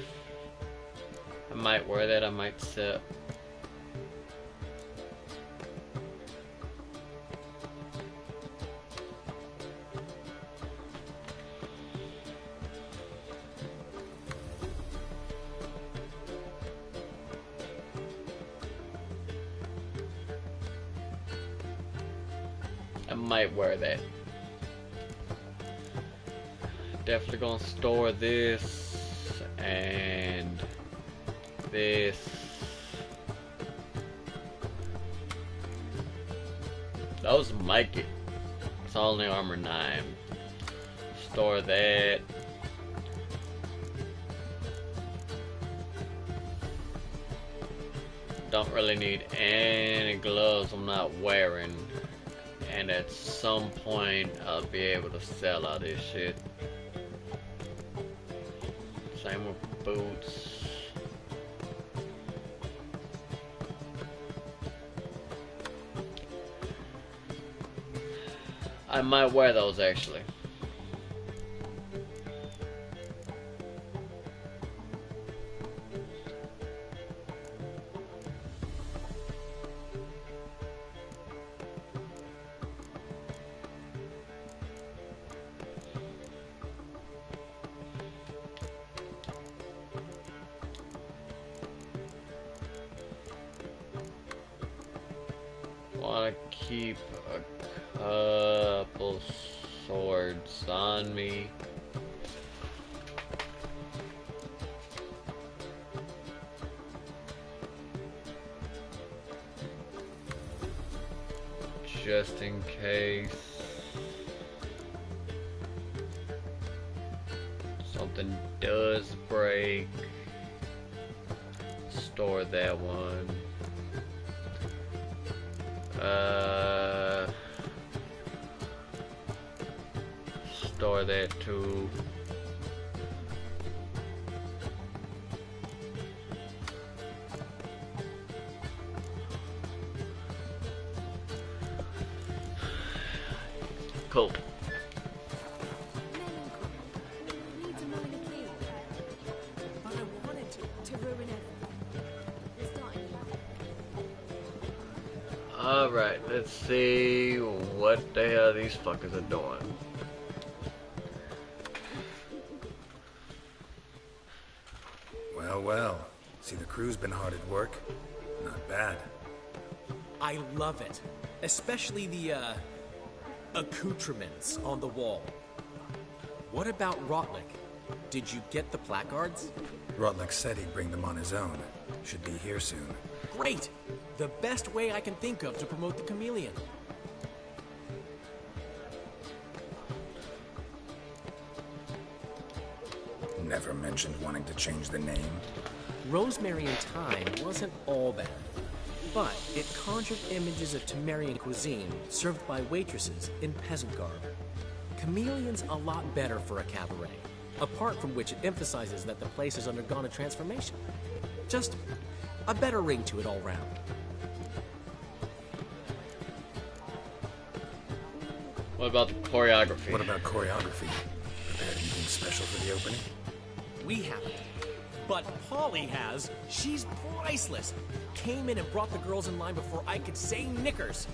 Speaker 1: I might wear that, I might sell. I might wear that. Definitely gonna store this and this. Those might get. It's only armor 9. Store that. Don't really need any gloves I'm not wearing. And at some point, I'll be able to sell all this shit. Same with boots. I might wear those actually. Want to keep a couple swords on me. Just in case. something does break, store that one. Store that too. Cool.
Speaker 4: Needs a minor key.
Speaker 5: But I wanted
Speaker 4: To ruin everything. We're starting now.
Speaker 1: Alright, let's see what the hell these fuckers are doing.
Speaker 2: Well, well. See, the crew's been hard at work. Not bad.
Speaker 5: I love it. Especially the, accoutrements on the wall. What about Rotlick? Did you get the placards?
Speaker 2: Rotlick said he'd bring them on his own. Should be here soon.
Speaker 5: Great! The best way I can think of to promote the chameleon.
Speaker 2: Never mentioned wanting to change the name.
Speaker 5: Rosemary and Thyme wasn't all bad, but it conjured images of Temerian cuisine served by waitresses in peasant garb. Chameleon's a lot better for a cabaret, apart from which it emphasizes that the place has undergone a transformation. Just a better ring to it all round.
Speaker 1: What about the choreography?
Speaker 2: What about choreography? Prepared anything special for the opening?
Speaker 5: We haven't. But Polly has. She's priceless. Came in and brought the girls in line before I could say knickers.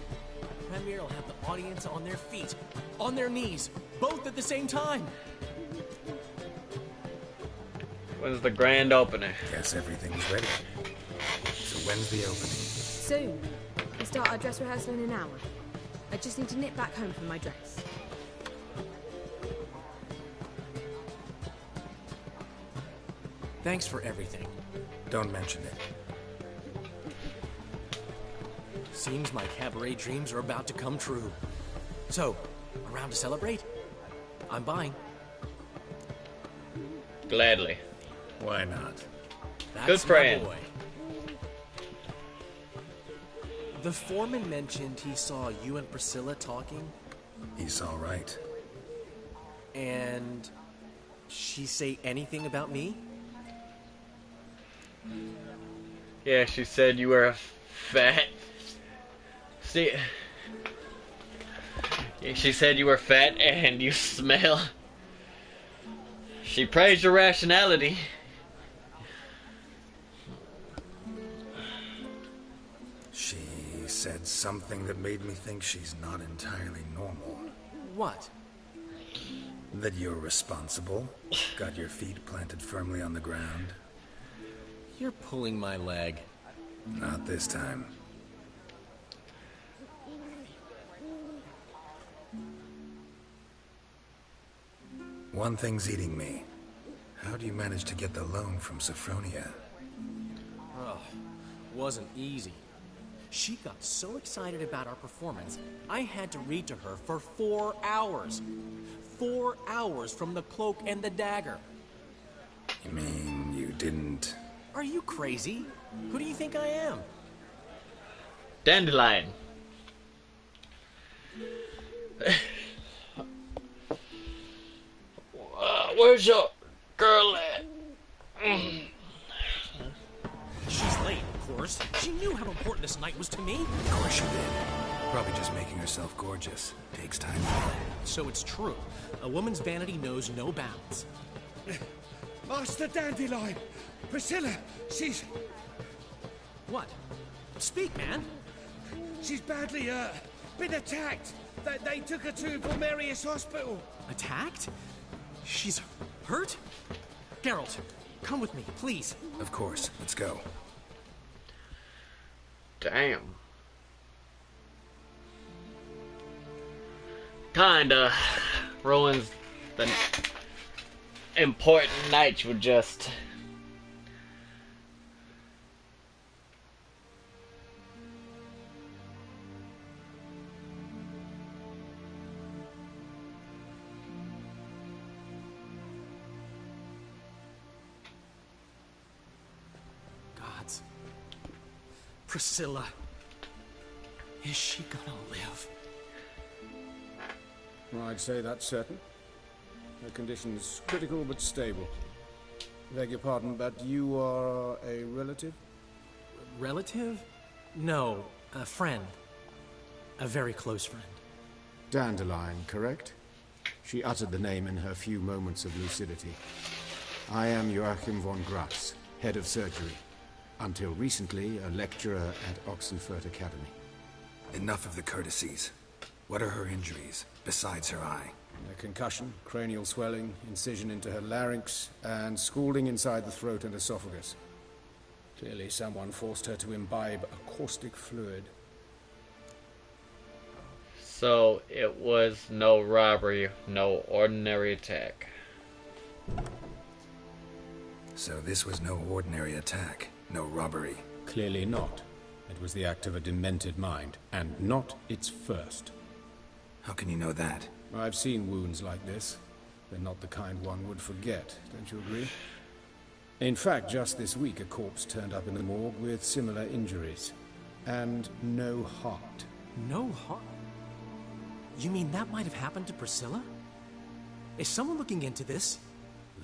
Speaker 5: Premier will have the audience on their feet, on their knees, both at the same time.
Speaker 1: When's the grand opening?
Speaker 2: Guess everything's ready. So when's the opening?
Speaker 4: Soon. We start our dress rehearsal in an hour. I just need to nip back home for my dress.
Speaker 5: Thanks for everything.
Speaker 2: Don't mention it.
Speaker 5: Seems my cabaret dreams are about to come true. So, around to celebrate? I'm buying.
Speaker 1: Gladly.
Speaker 2: Why not?
Speaker 5: That's
Speaker 1: Good friend.
Speaker 5: my boy. The foreman mentioned he saw you and Priscilla talking.
Speaker 2: He's all right.
Speaker 5: And she say anything about me?
Speaker 1: Yeah, she said you were a fat. See, she said you were fat and you smell. She praised your rationality.
Speaker 2: She said something that made me think she's not entirely normal.
Speaker 5: What?
Speaker 2: That you're responsible, got your feet planted firmly on the ground.
Speaker 5: You're pulling my leg.
Speaker 2: Not this time. One thing's eating me. How do you manage to get the loan from Sophronia?
Speaker 5: Oh, wasn't easy. She got so excited about our performance, I had to read to her for 4 hours. 4 hours from the cloak and the dagger.
Speaker 2: You mean you didn't...
Speaker 5: Are you crazy? Who do you think I am?
Speaker 1: Dandelion. Where's your girl at?
Speaker 5: She's late, of course. She knew how important this night was to me.
Speaker 2: Of course she did. Probably just making herself gorgeous. Takes time.
Speaker 5: So it's true. A woman's vanity knows no bounds.
Speaker 15: Master Dandelion! Priscilla, she's...
Speaker 5: What? Speak, man.
Speaker 15: She's badly, been attacked. They took her to Valmerius Hospital.
Speaker 5: Attacked? She's hurt? Geralt, come with me, please.
Speaker 2: Of course. Let's go.
Speaker 1: Damn. Kinda ruins the important night with just...
Speaker 5: Priscilla. Is she gonna live?
Speaker 15: I'd say that's certain. Her condition's critical but stable. Beg your pardon, but you are a relative?
Speaker 5: Relative? No, a friend. A very close friend.
Speaker 15: Dandelion, correct? She uttered the name in her few moments of lucidity. I am Joachim von Grass, head of surgery. Until recently, a lecturer at Oxenfurt Academy.
Speaker 2: Enough of the courtesies. What are her injuries, besides her eye?
Speaker 15: A concussion, cranial swelling, incision into her larynx, and scalding inside the throat and esophagus. Clearly someone forced her to imbibe a caustic fluid.
Speaker 1: So it was no robbery, no ordinary attack.
Speaker 2: So this was no ordinary attack, no robbery.
Speaker 15: Clearly not. It was the act of a demented mind, and not its first.
Speaker 2: How can you know that?
Speaker 15: I've seen wounds like this. They're not the kind one would forget, don't you agree? In fact, just this week a corpse turned up in the morgue with similar injuries. And no heart.
Speaker 5: No heart? You mean that might have happened to Priscilla? Is someone looking into this?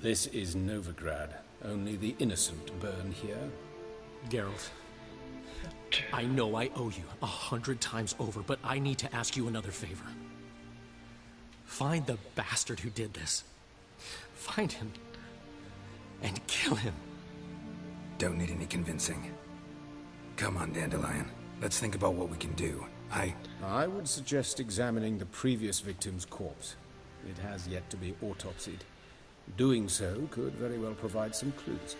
Speaker 15: This is Novigrad. Only the innocent burn here.
Speaker 5: Geralt, I know I owe you 100 times over, but I need to ask you another favor. Find the bastard who did this. Find him. And kill him.
Speaker 2: Don't need any convincing. Come on, Dandelion. Let's think about what we can do.
Speaker 15: I would suggest examining the previous victim's corpse. It has yet to be autopsied. Doing so could very well provide some clues.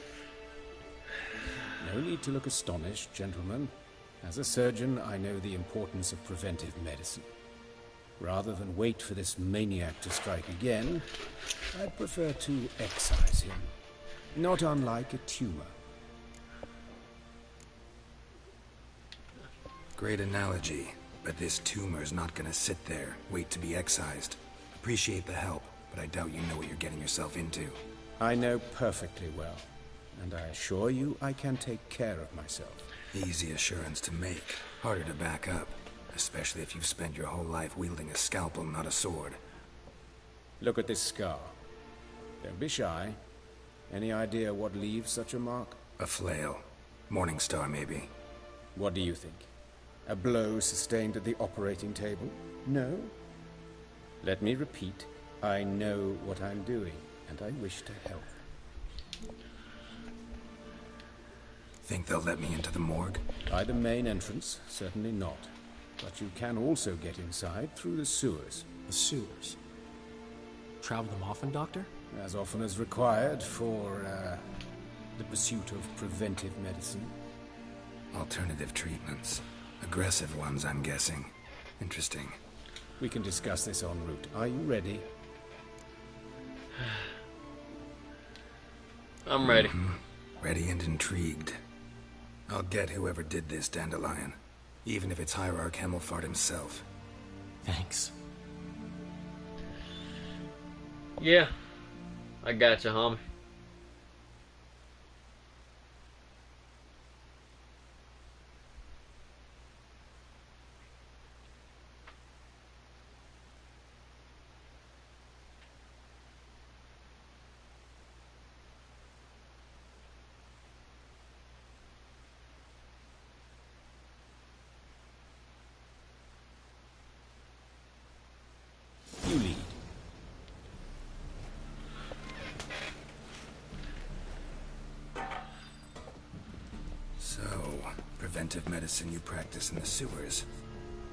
Speaker 15: No need to look astonished, gentlemen. As a surgeon, I know the importance of preventive medicine. Rather than wait for this maniac to strike again, I'd prefer to excise him. Not unlike a tumor.
Speaker 2: Great analogy, but this tumor's not gonna sit there, wait to be excised. Appreciate the help, but I doubt you know what you're getting yourself into.
Speaker 15: I know perfectly well, and I assure you I can take care of myself.
Speaker 2: Easy assurance to make, harder to back up, especially if you've spent your whole life wielding a scalpel, not a sword.
Speaker 15: Look at this scar. Don't be shy. Any idea what leaves such a mark?
Speaker 2: A flail. Morningstar, maybe.
Speaker 15: What do you think? A blow sustained at the operating table? No? Let me repeat. I know what I'm doing, and I wish to help.
Speaker 2: Think they'll let me into the morgue?
Speaker 15: By the main entrance, certainly not. But you can also get inside through the sewers.
Speaker 5: The sewers? Travel them often, Doctor?
Speaker 15: As often as required for, the pursuit of preventive medicine.
Speaker 2: Alternative treatments. Aggressive ones, I'm guessing. Interesting.
Speaker 15: We can discuss this en route. Are you ready?
Speaker 1: I'm ready.
Speaker 2: Ready and intrigued. I'll get whoever did this, Dandelion. Even if it's Hierarch Hemmelfart himself.
Speaker 5: Thanks.
Speaker 1: Yeah. I got you, homie.
Speaker 15: You lead.
Speaker 2: So, preventive medicine you practice in the sewers.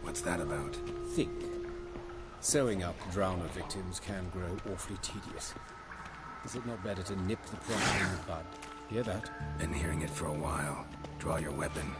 Speaker 2: What's that about?
Speaker 15: Think. Sewing up drowner victims can grow awfully tedious. Is it not better to nip the problem in the bud? Hear that?
Speaker 2: Been hearing it for a while. Draw your weapon.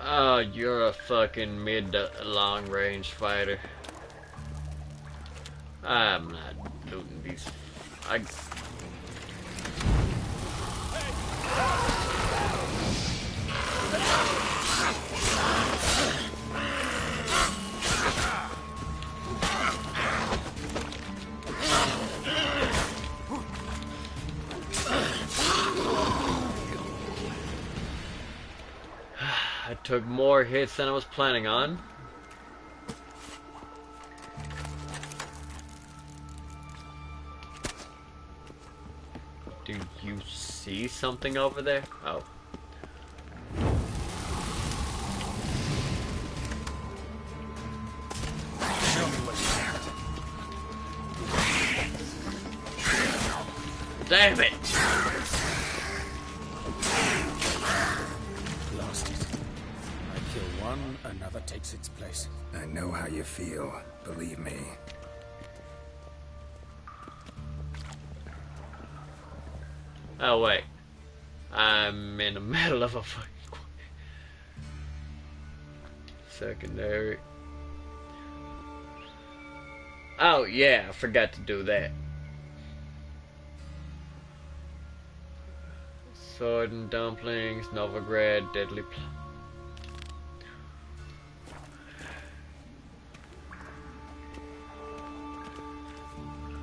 Speaker 1: Oh, you're a fucking mid-long range fighter. I'm not looting these. I took more hits than I was planning on. Do you see something over there? Oh.
Speaker 15: Show me what you got.
Speaker 1: Damn it!
Speaker 15: Lost it. I kill one, another takes its place.
Speaker 2: I know how you feel, believe me.
Speaker 1: Oh wait, I'm in the middle of a fucking secondary. Oh yeah, I forgot to do that. Sword and dumplings, Novigrad, deadly.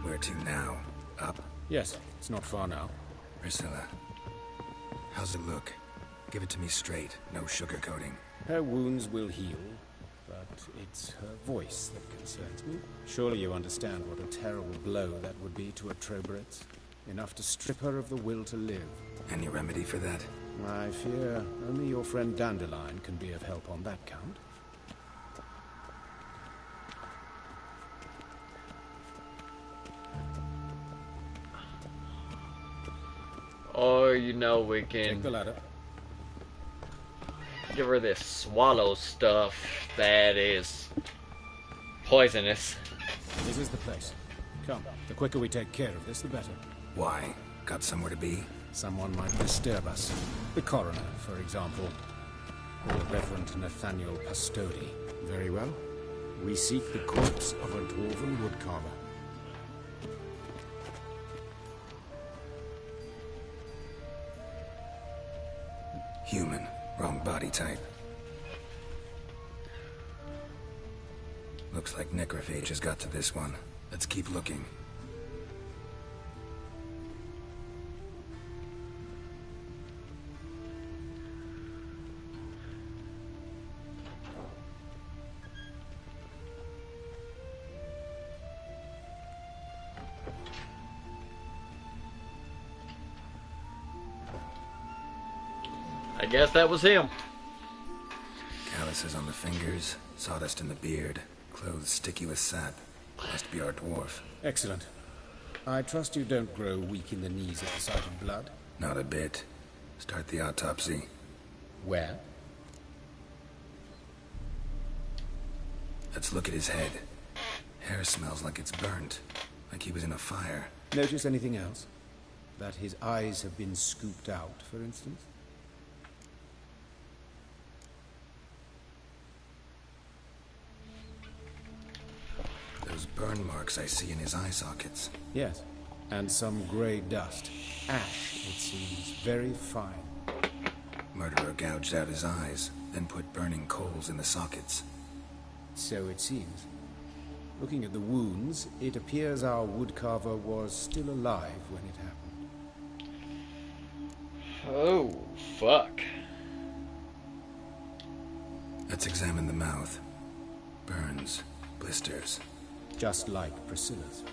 Speaker 2: Where to now? Up?
Speaker 15: Yes, it's not far now.
Speaker 2: Priscilla, how's it look? Give it to me straight, no sugarcoating.
Speaker 15: Her wounds will heal, but it's her voice that concerns me. Surely you understand what a terrible blow that would be to a Trobritz. Enough to strip her of the will to live.
Speaker 2: Any remedy for that?
Speaker 15: I fear only your friend Dandelion can be of help on that count.
Speaker 1: Or, you know, we can
Speaker 15: take the ladder.
Speaker 1: Give her this swallow stuff that is poisonous.
Speaker 15: This is the place. Come, the quicker we take care of this, the better.
Speaker 2: Why? Got somewhere to be?
Speaker 15: Someone might disturb us. The coroner, for example. Or the Reverend Nathaniel Pastodi. Very well. We seek the corpse of a dwarven woodcarver.
Speaker 2: Human. Wrong body type. Looks like necrophage has got to this one. Let's keep looking.
Speaker 1: I guess that was him.
Speaker 2: Calluses on the fingers, sawdust in the beard, clothes sticky with sap. Must be our dwarf.
Speaker 15: Excellent. I trust you don't grow weak in the knees at the sight of blood?
Speaker 2: Not a bit. Start the autopsy.
Speaker 15: Where?
Speaker 2: Let's look at his head. Hair smells like it's burnt, like he was in a fire.
Speaker 15: Notice anything else? That his eyes have been scooped out, for instance?
Speaker 2: Those burn marks I see in his eye sockets.
Speaker 15: Yes, and some grey dust. Ash, it seems, very fine.
Speaker 2: Murderer gouged out his eyes, then put burning coals in the sockets.
Speaker 15: So it seems. Looking at the wounds, it appears our woodcarver was still alive when it happened.
Speaker 1: Oh, fuck.
Speaker 2: Let's examine the mouth. Burns, blisters.
Speaker 15: Just like Priscilla's.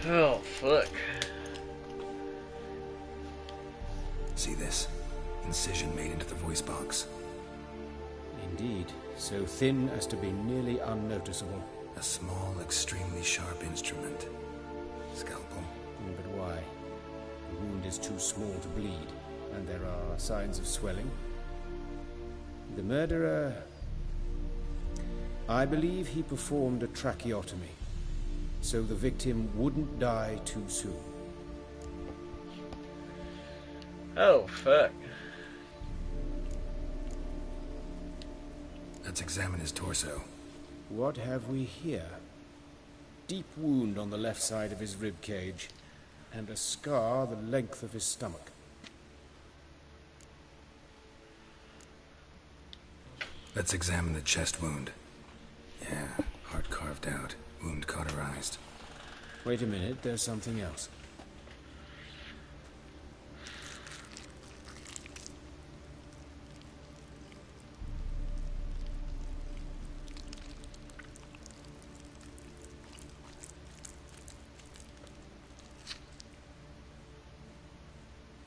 Speaker 1: Oh, fuck.
Speaker 2: See this? Incision made into the voice box.
Speaker 15: Indeed, so thin as to be nearly unnoticeable.
Speaker 2: A small, extremely sharp instrument. Scalpel.
Speaker 15: But why? The wound is too small to bleed, and there are signs of swelling. The murderer... I believe he performed a tracheotomy, so the victim wouldn't die too soon.
Speaker 1: Oh, fuck.
Speaker 2: Let's examine his torso.
Speaker 15: What have we here? Deep wound on the left side of his rib cage. and a scar the length of his stomach.
Speaker 2: Let's examine the chest wound. Yeah, heart carved out, wound cauterized.
Speaker 15: Wait a minute, there's something else.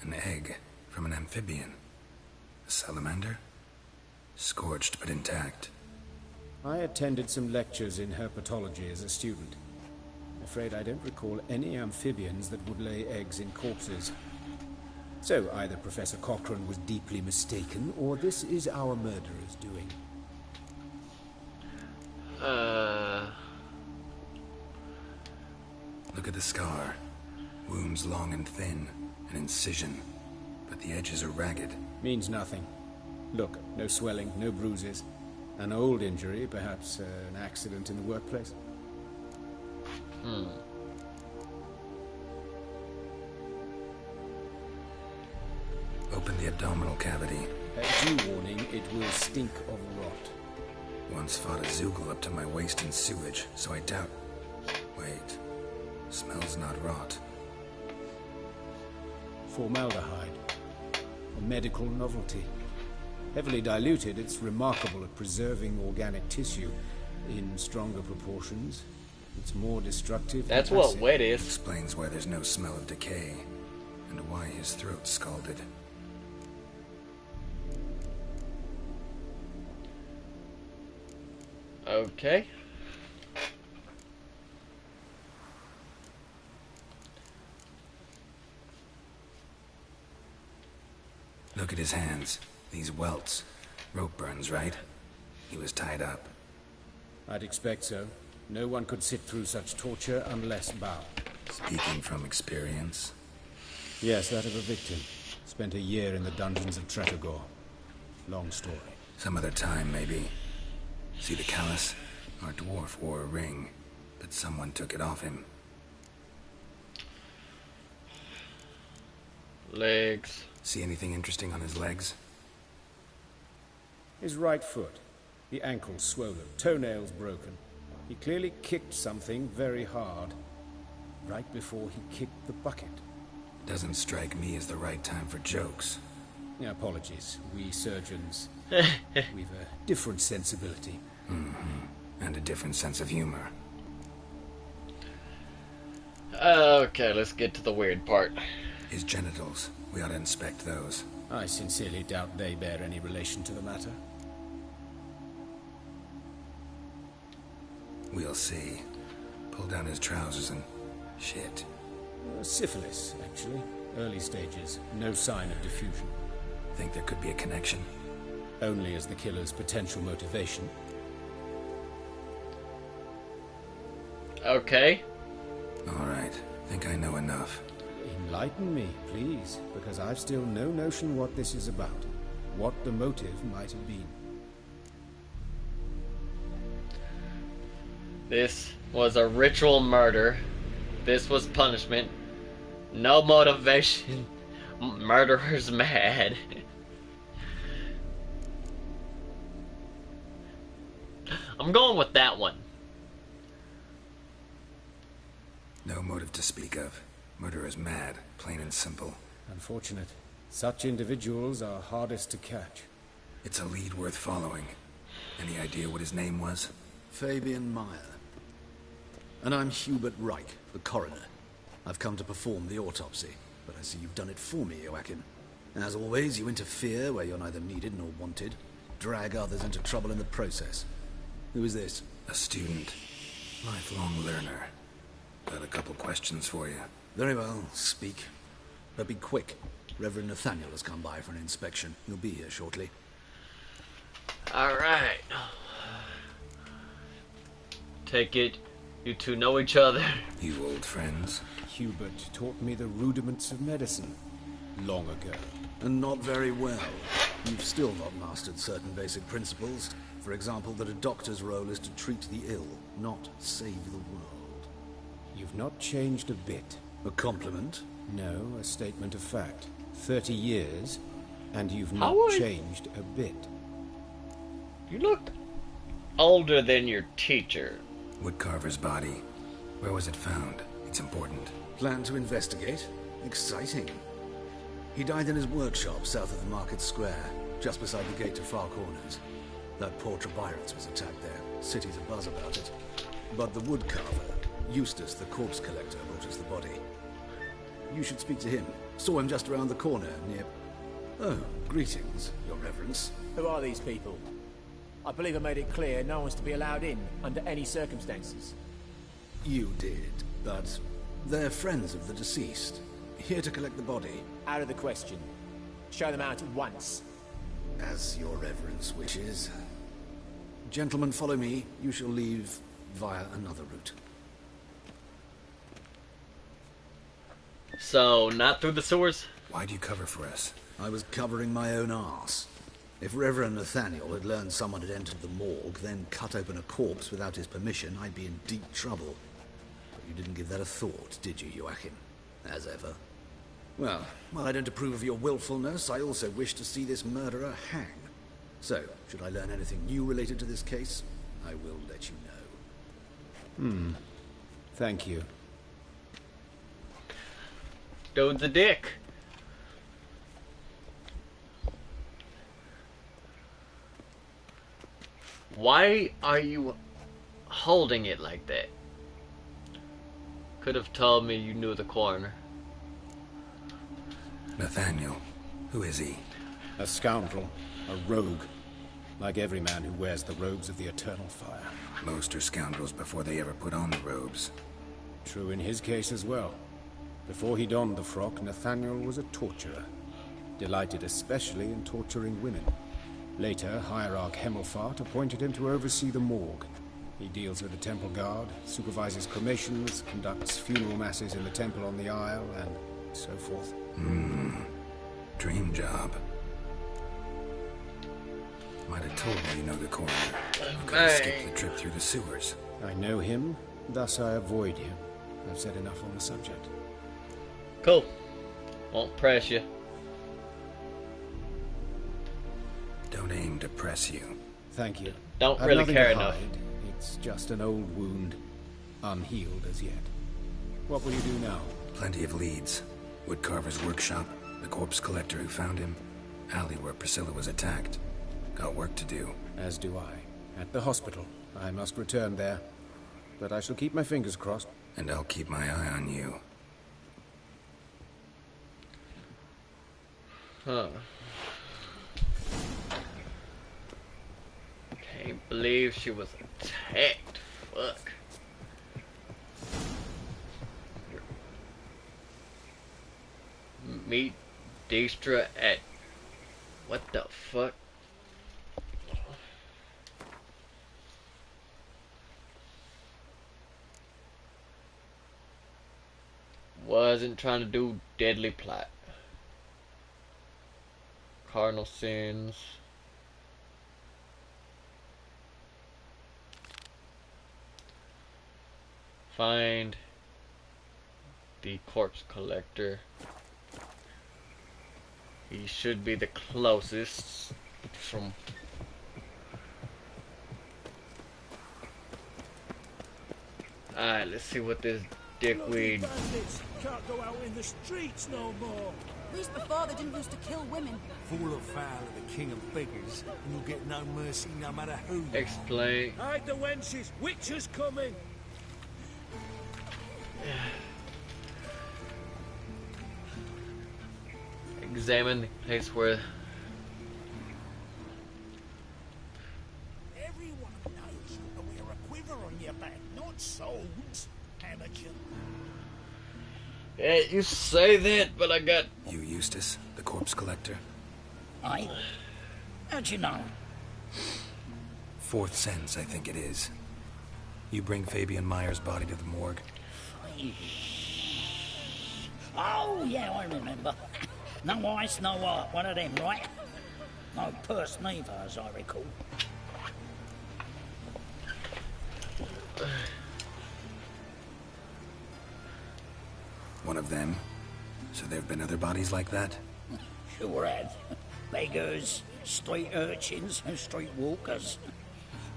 Speaker 2: An egg from an amphibian. A salamander? Scorched but intact.
Speaker 15: I attended some lectures in herpetology as a student. I'm afraid I don't recall any amphibians that would lay eggs in corpses. So either Professor Cochrane was deeply mistaken, or this is our murderer's doing.
Speaker 2: Look at the scar. Wounds long and thin. An incision. But the edges are ragged.
Speaker 15: Means nothing. Look, no swelling, no bruises. An old injury, perhaps an accident in the workplace.
Speaker 2: Open the abdominal cavity.
Speaker 15: A due warning, it will stink of rot.
Speaker 2: Once fought a Zoogle up to my waist in sewage, so I doubt... Wait. Smells not rot.
Speaker 15: Formaldehyde. A medical novelty. Heavily diluted, it's remarkable at preserving organic tissue. In stronger proportions, it's more destructive.
Speaker 1: That's what wet is.
Speaker 2: Explains why there's no smell of decay, and why his throat's scalded.
Speaker 1: Okay.
Speaker 2: Look at his hands. These welts. Rope burns, right? He was tied up.
Speaker 15: I'd expect so. No one could sit through such torture unless bound.
Speaker 2: Speaking from experience?
Speaker 15: Yes, that of a victim. Spent a year in the dungeons of Tretogor. Long story.
Speaker 2: Some other time, maybe. See the callus? Our dwarf wore a ring, but someone took it off him.
Speaker 1: Legs.
Speaker 2: See anything interesting on his legs?
Speaker 15: His right foot. The ankle swollen, toenails broken. He clearly kicked something very hard. Right before he kicked the bucket.
Speaker 2: Doesn't strike me as the right time for jokes.
Speaker 15: Apologies. We surgeons, we've a different sensibility.
Speaker 2: And a different sense of humor.
Speaker 1: Okay, let's get to the weird part.
Speaker 2: His genitals. We ought to inspect those.
Speaker 15: I sincerely doubt they bear any relation to the matter.
Speaker 2: We'll see. Pull down his trousers and... shit.
Speaker 15: Syphilis, actually. Early stages. No sign of diffusion.
Speaker 2: Think there could be a connection?
Speaker 15: Only as the killer's potential motivation.
Speaker 1: Okay.
Speaker 2: Alright. Think I know enough.
Speaker 15: Enlighten me, please, because I've still no notion what this is about. What the motive might have been.
Speaker 1: This was a ritual murder. This was punishment. No motivation. Murderer's mad. I'm going with that one.
Speaker 2: No motive to speak of. Murderer's mad, plain and simple.
Speaker 15: Unfortunate. Such individuals are hardest to catch.
Speaker 2: It's a lead worth following. Any idea what his name was?
Speaker 17: Fabian Meyer. And I'm Hubert Reich, the coroner. I've come to perform the autopsy, but I see you've done it for me, Joachim. As always, you interfere where you're neither needed nor wanted. Drag others into trouble in the process. Who is this?
Speaker 2: A student. Lifelong learner. Got a couple questions for you.
Speaker 17: Very well, speak. But be quick. Reverend Nathaniel has come by for an inspection. He'll be here shortly.
Speaker 1: Alright. Take it, you two know each other.
Speaker 2: You old friends?
Speaker 15: Hubert taught me the rudiments of medicine. Long ago.
Speaker 17: And not very well. You've still not mastered certain basic principles. For example, that a doctor's role is to treat the ill, not save the world.
Speaker 15: You've not changed a bit.
Speaker 17: A compliment?
Speaker 15: No, a statement of fact. 30 years, and you've
Speaker 1: How
Speaker 15: not
Speaker 1: old?
Speaker 15: changed a bit.
Speaker 1: You look older than your teacher.
Speaker 2: Woodcarver's body. Where was it found? It's important.
Speaker 17: Plan to investigate? Exciting. He died in his workshop south of the Market Square, just beside the gate to Far Corners. That poor Trebyran's was attacked there. City's abuzz about it. But the woodcarver, Eustace the corpse collector, brought us the body. You should speak to him. Saw him just around the corner near... Oh, greetings, Your Reverence.
Speaker 18: Who are these people? I believe I made it clear no one's to be allowed in under any circumstances.
Speaker 17: You did, but they're friends of the deceased. Here to collect the body.
Speaker 18: Out of the question. Show them out at once.
Speaker 17: As Your Reverence wishes. Gentlemen, follow me. You shall leave via another route.
Speaker 1: So, not through the sewers?
Speaker 2: Why'd you cover for us?
Speaker 17: I was covering my own arse. If Reverend Nathaniel had learned someone had entered the morgue, then cut open a corpse without his permission, I'd be in deep trouble. But you didn't give that a thought, did you, Joachim? As ever. Well, while I don't approve of your willfulness, I also wish to see this murderer hang. So, should I learn anything new related to this case, I will let you know.
Speaker 15: Thank you.
Speaker 1: Dude's a dick. Why are you holding it like that? Could have told me you knew the coroner.
Speaker 2: Nathaniel. Who is he?
Speaker 15: A scoundrel. A rogue. Like every man who wears the robes of the Eternal Fire.
Speaker 2: Most are scoundrels before they ever put on the robes.
Speaker 15: True in his case as well. Before he donned the frock, Nathaniel was a torturer. Delighted especially in torturing women. Later, Hierarch Hemmelfart appointed him to oversee the morgue. He deals with the temple guard, supervises cremations, conducts funeral masses in the temple on the Isle, and so forth.
Speaker 2: Dream job. Might have told me you know the coroner. You could have skipped the trip through the sewers.
Speaker 15: I know him, thus I avoid him. I've said enough on the subject.
Speaker 1: Cool. Won't press you.
Speaker 2: Don't aim to press you.
Speaker 15: Thank you.
Speaker 1: Don't
Speaker 15: I've
Speaker 1: really
Speaker 15: nothing
Speaker 1: care
Speaker 15: to
Speaker 1: enough.
Speaker 15: hide. It's just an old wound, unhealed as yet. What will you do now?
Speaker 2: Plenty of leads. Woodcarver's workshop, the corpse collector who found him, alley where Priscilla was attacked. Got work to do.
Speaker 15: As do I. At the hospital. I must return there. But I shall keep my fingers crossed.
Speaker 2: And I'll keep my eye on you.
Speaker 1: Huh. Can't believe she was attacked. Fuck. Meet Dijkstra at... What the fuck? Wasn't trying to do deadly plot. Cardinal sins. Find the corpse collector. He should be the closest from... Alright, let's see what this dickweed...
Speaker 10: Bandits can't go out in the streets no more.
Speaker 6: At least before they didn't used to kill women.
Speaker 10: Fall afoul of the king of beggars, and you'll get no mercy no matter who you
Speaker 1: Explain.
Speaker 10: are. Hide the wenches! Witcher's coming!
Speaker 1: Examine the place where...
Speaker 10: Everyone knows you to wear a quiver on your back, not swords, amateur.
Speaker 1: Yeah, you say that, but I got...
Speaker 2: You Eustace, the corpse collector?
Speaker 19: Aye. How'd you know?
Speaker 2: Fourth sense, I think it is. You bring Fabian Meyer's body to the morgue?
Speaker 19: Oh, yeah, I remember. No eyes, no heart, one of them, right? No purse neither, as I recall.
Speaker 2: One of them? So there have been other bodies like that?
Speaker 19: Sure have. Beggars, street urchins, and street walkers.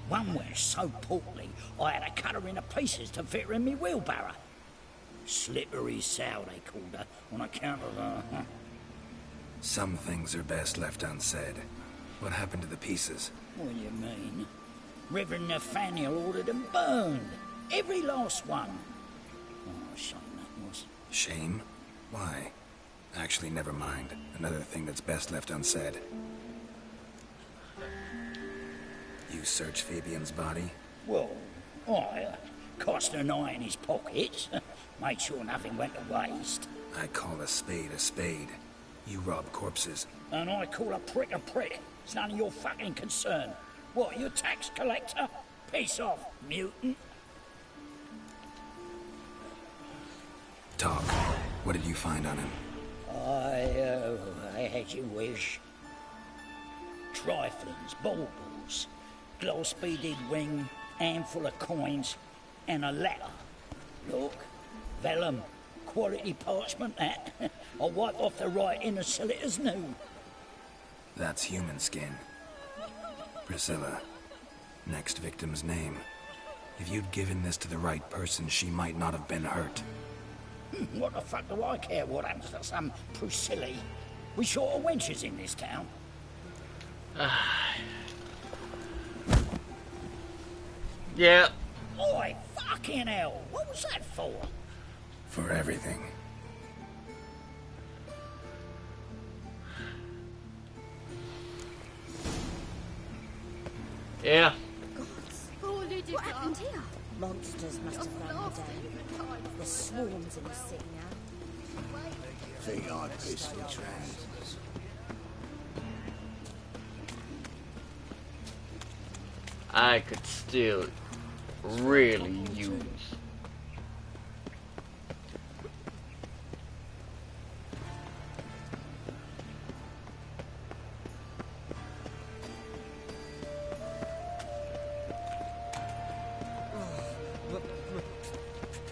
Speaker 19: One went so portly, I had to cut her into pieces to fit her in me wheelbarrow. Slippery sow, they called her, on account of her.
Speaker 2: Some things are best left unsaid. What happened to the pieces?
Speaker 19: What do you mean? Reverend Nathaniel ordered them burned. Every last one. Oh, shame that was.
Speaker 2: Shame? Why? Actually, never mind. Another thing that's best left unsaid. You search Fabian's body?
Speaker 19: Well, I cast an eye in his pockets. Made sure nothing went to waste.
Speaker 2: I call a spade a spade. You rob corpses.
Speaker 19: And I call a prick a prick. It's none of your fucking concern. What, you tax collector? Piss off, mutant.
Speaker 2: Talk. What did you find on him?
Speaker 19: I had you wish. Triflings, baubles, gloss-beaded ring, handful of coins, and a letter. Look, vellum, quality parchment, that. I'll wipe off the writing and sell it as new.
Speaker 2: That's human skin. Priscilla. Next victim's name. If you'd given this to the right person, she might not have been hurt.
Speaker 19: What the fuck do I care what happens to some Priscilla? We short of wenches in this town.
Speaker 1: Yeah.
Speaker 19: Oi, fucking hell. What was that for?
Speaker 2: For everything.
Speaker 1: Yeah.
Speaker 6: What happened here?
Speaker 7: Monsters must have run the day. There's swarms in the city now.
Speaker 10: Think I pissed me trans.
Speaker 1: I could still really use.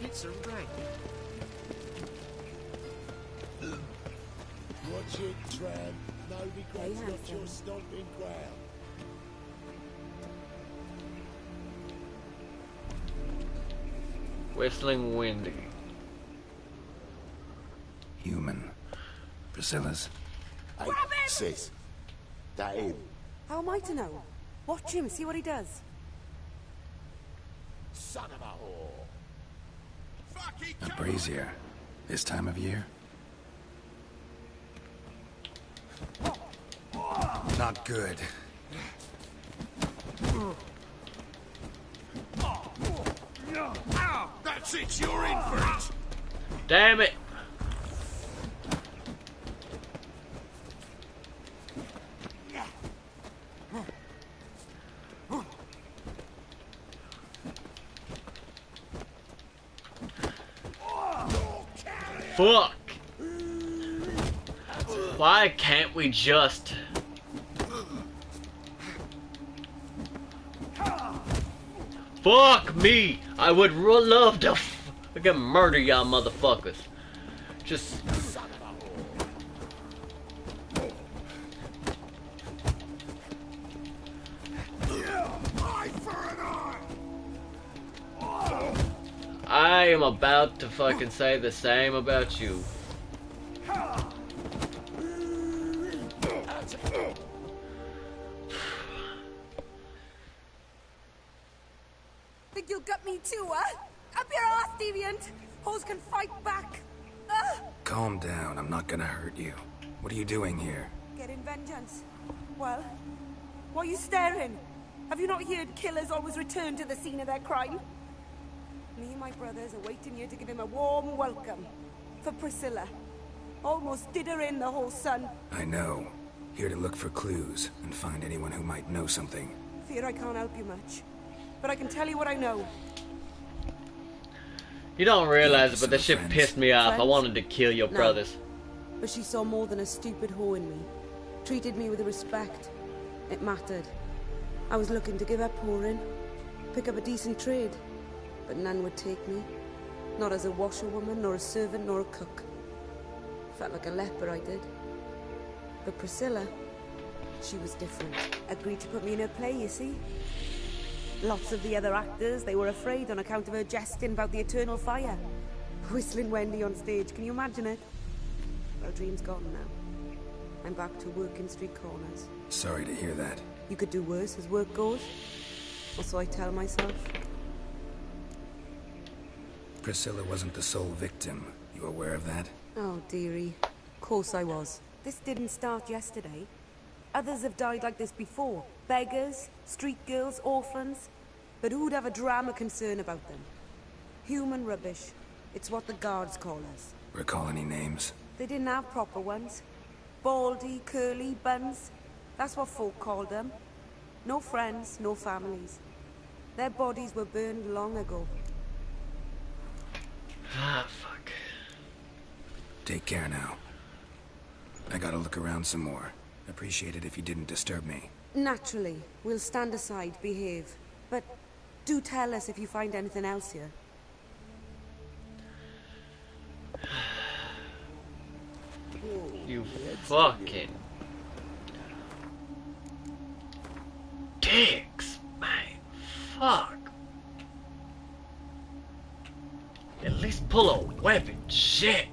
Speaker 15: It's a wreck.
Speaker 20: Watch it, Tram. Nobody grabs at your stomping ground.
Speaker 1: Whistling Windy.
Speaker 2: Human. Priscilla's.
Speaker 20: Hey, sis. That him.
Speaker 7: How am I to know? Watch him, see what he does.
Speaker 20: Son of a whore.
Speaker 2: A brazier. This time of year? Not good.
Speaker 3: That's it, you're in for it.
Speaker 1: Damn it. Fuck. Why can't we just... Fuck me! I would love to fucking murder y'all motherfuckers. Just... I am about to fucking say the same about you.
Speaker 7: Think you'll gut me too, huh? Up your ass, deviant! Hoes can fight back!
Speaker 2: Calm down, I'm not gonna hurt you. What are you doing here?
Speaker 7: Getting vengeance. Well, why are you staring? Have you not heard killers always return to the scene of their crime? Me and my brothers are waiting here to give him a warm welcome. For Priscilla. Almost did her in, the whole son.
Speaker 2: I know. Here to look for clues and find anyone who might know something.
Speaker 7: Fear I can't help you much. But I can tell you what I know.
Speaker 1: You don't realize it, but that shit pissed me off. I
Speaker 7: Friends?
Speaker 1: wanted to kill your
Speaker 7: No.
Speaker 1: brothers.
Speaker 7: But she saw more than a stupid whore in me. Treated me with respect. It mattered. I was looking to give her pouring. Pick up a decent trade. But none would take me. Not as a washerwoman, nor a servant, nor a cook. Felt like a leper, I did. But Priscilla, she was different. Agreed to put me in her play, you see. Lots of the other actors, they were afraid on account of her jesting about the eternal fire. Whistling Wendy on stage, can you imagine it? Our dream's gone now. I'm back to working street corners.
Speaker 2: Sorry to hear that.
Speaker 7: You could do worse as work goes. Or so I tell myself.
Speaker 2: Priscilla wasn't the sole victim. You aware of that?
Speaker 7: Oh, dearie. Of course I was. This didn't start yesterday. Others have died like this before. Beggars, street girls, orphans. But who'd have a drama concern about them? Human rubbish. It's what the guards call us.
Speaker 2: Recall any names?
Speaker 7: They didn't have proper ones. Baldy, curly, buns. That's what folk called them. No friends, no families. Their bodies were burned long ago.
Speaker 1: Ah, fuck.
Speaker 2: Take care now. I gotta look around some more. Appreciate it if you didn't disturb me.
Speaker 7: Naturally. We'll stand aside, behave. But do tell us if you find anything else here.
Speaker 1: You fucking dicks, man. Fuck. At least pull a weapon. Shit.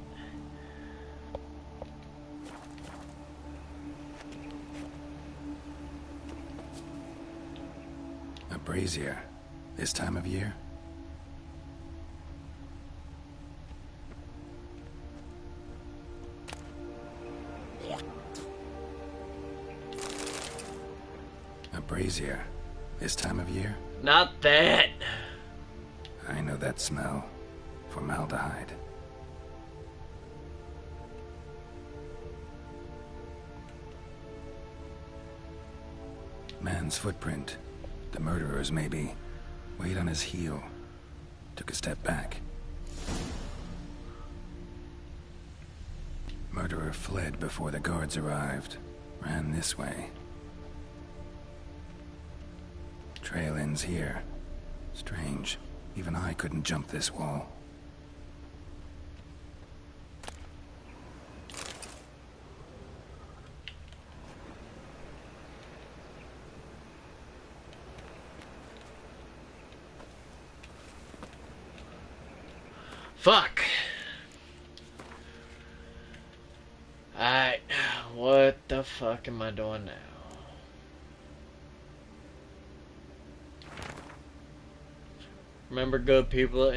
Speaker 2: A brazier. This time of year? A brazier. This time of year?
Speaker 1: Not that.
Speaker 2: I know that smell. Formaldehyde. Man's footprint. The murderer's maybe. Weight on his heel. Took a step back. Murderer fled before the guards arrived. Ran this way. Trail ends here. Strange. Even I couldn't jump this wall.
Speaker 1: Fuck. Alright, what the fuck am I doing now? Remember, good people,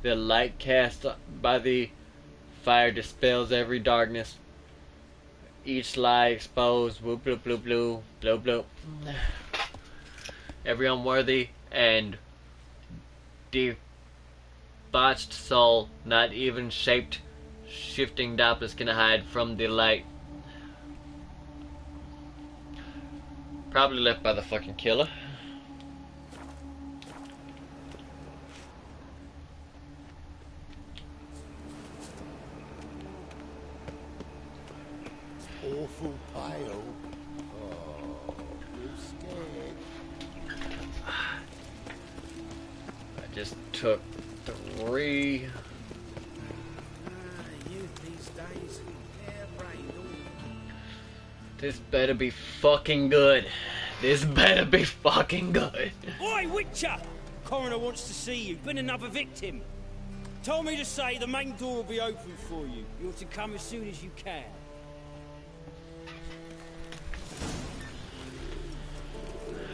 Speaker 1: the light cast by the fire dispels every darkness. Each lie exposed, whoop bloop bloop bloop, bloop bloop. Every unworthy and debauched soul, not even shaped, shifting Doppelers can hide from the light. Probably left by the fucking killer.
Speaker 20: Awful pale. Oh, you're scared.
Speaker 1: I just took 3.
Speaker 12: Youth these days, harebrained all.
Speaker 1: This better be fucking good. This better be fucking good.
Speaker 21: Oi, Witcher! Coroner wants to see you. Been another victim. Told me to say the main door will be open for you. You're to come as soon as you can.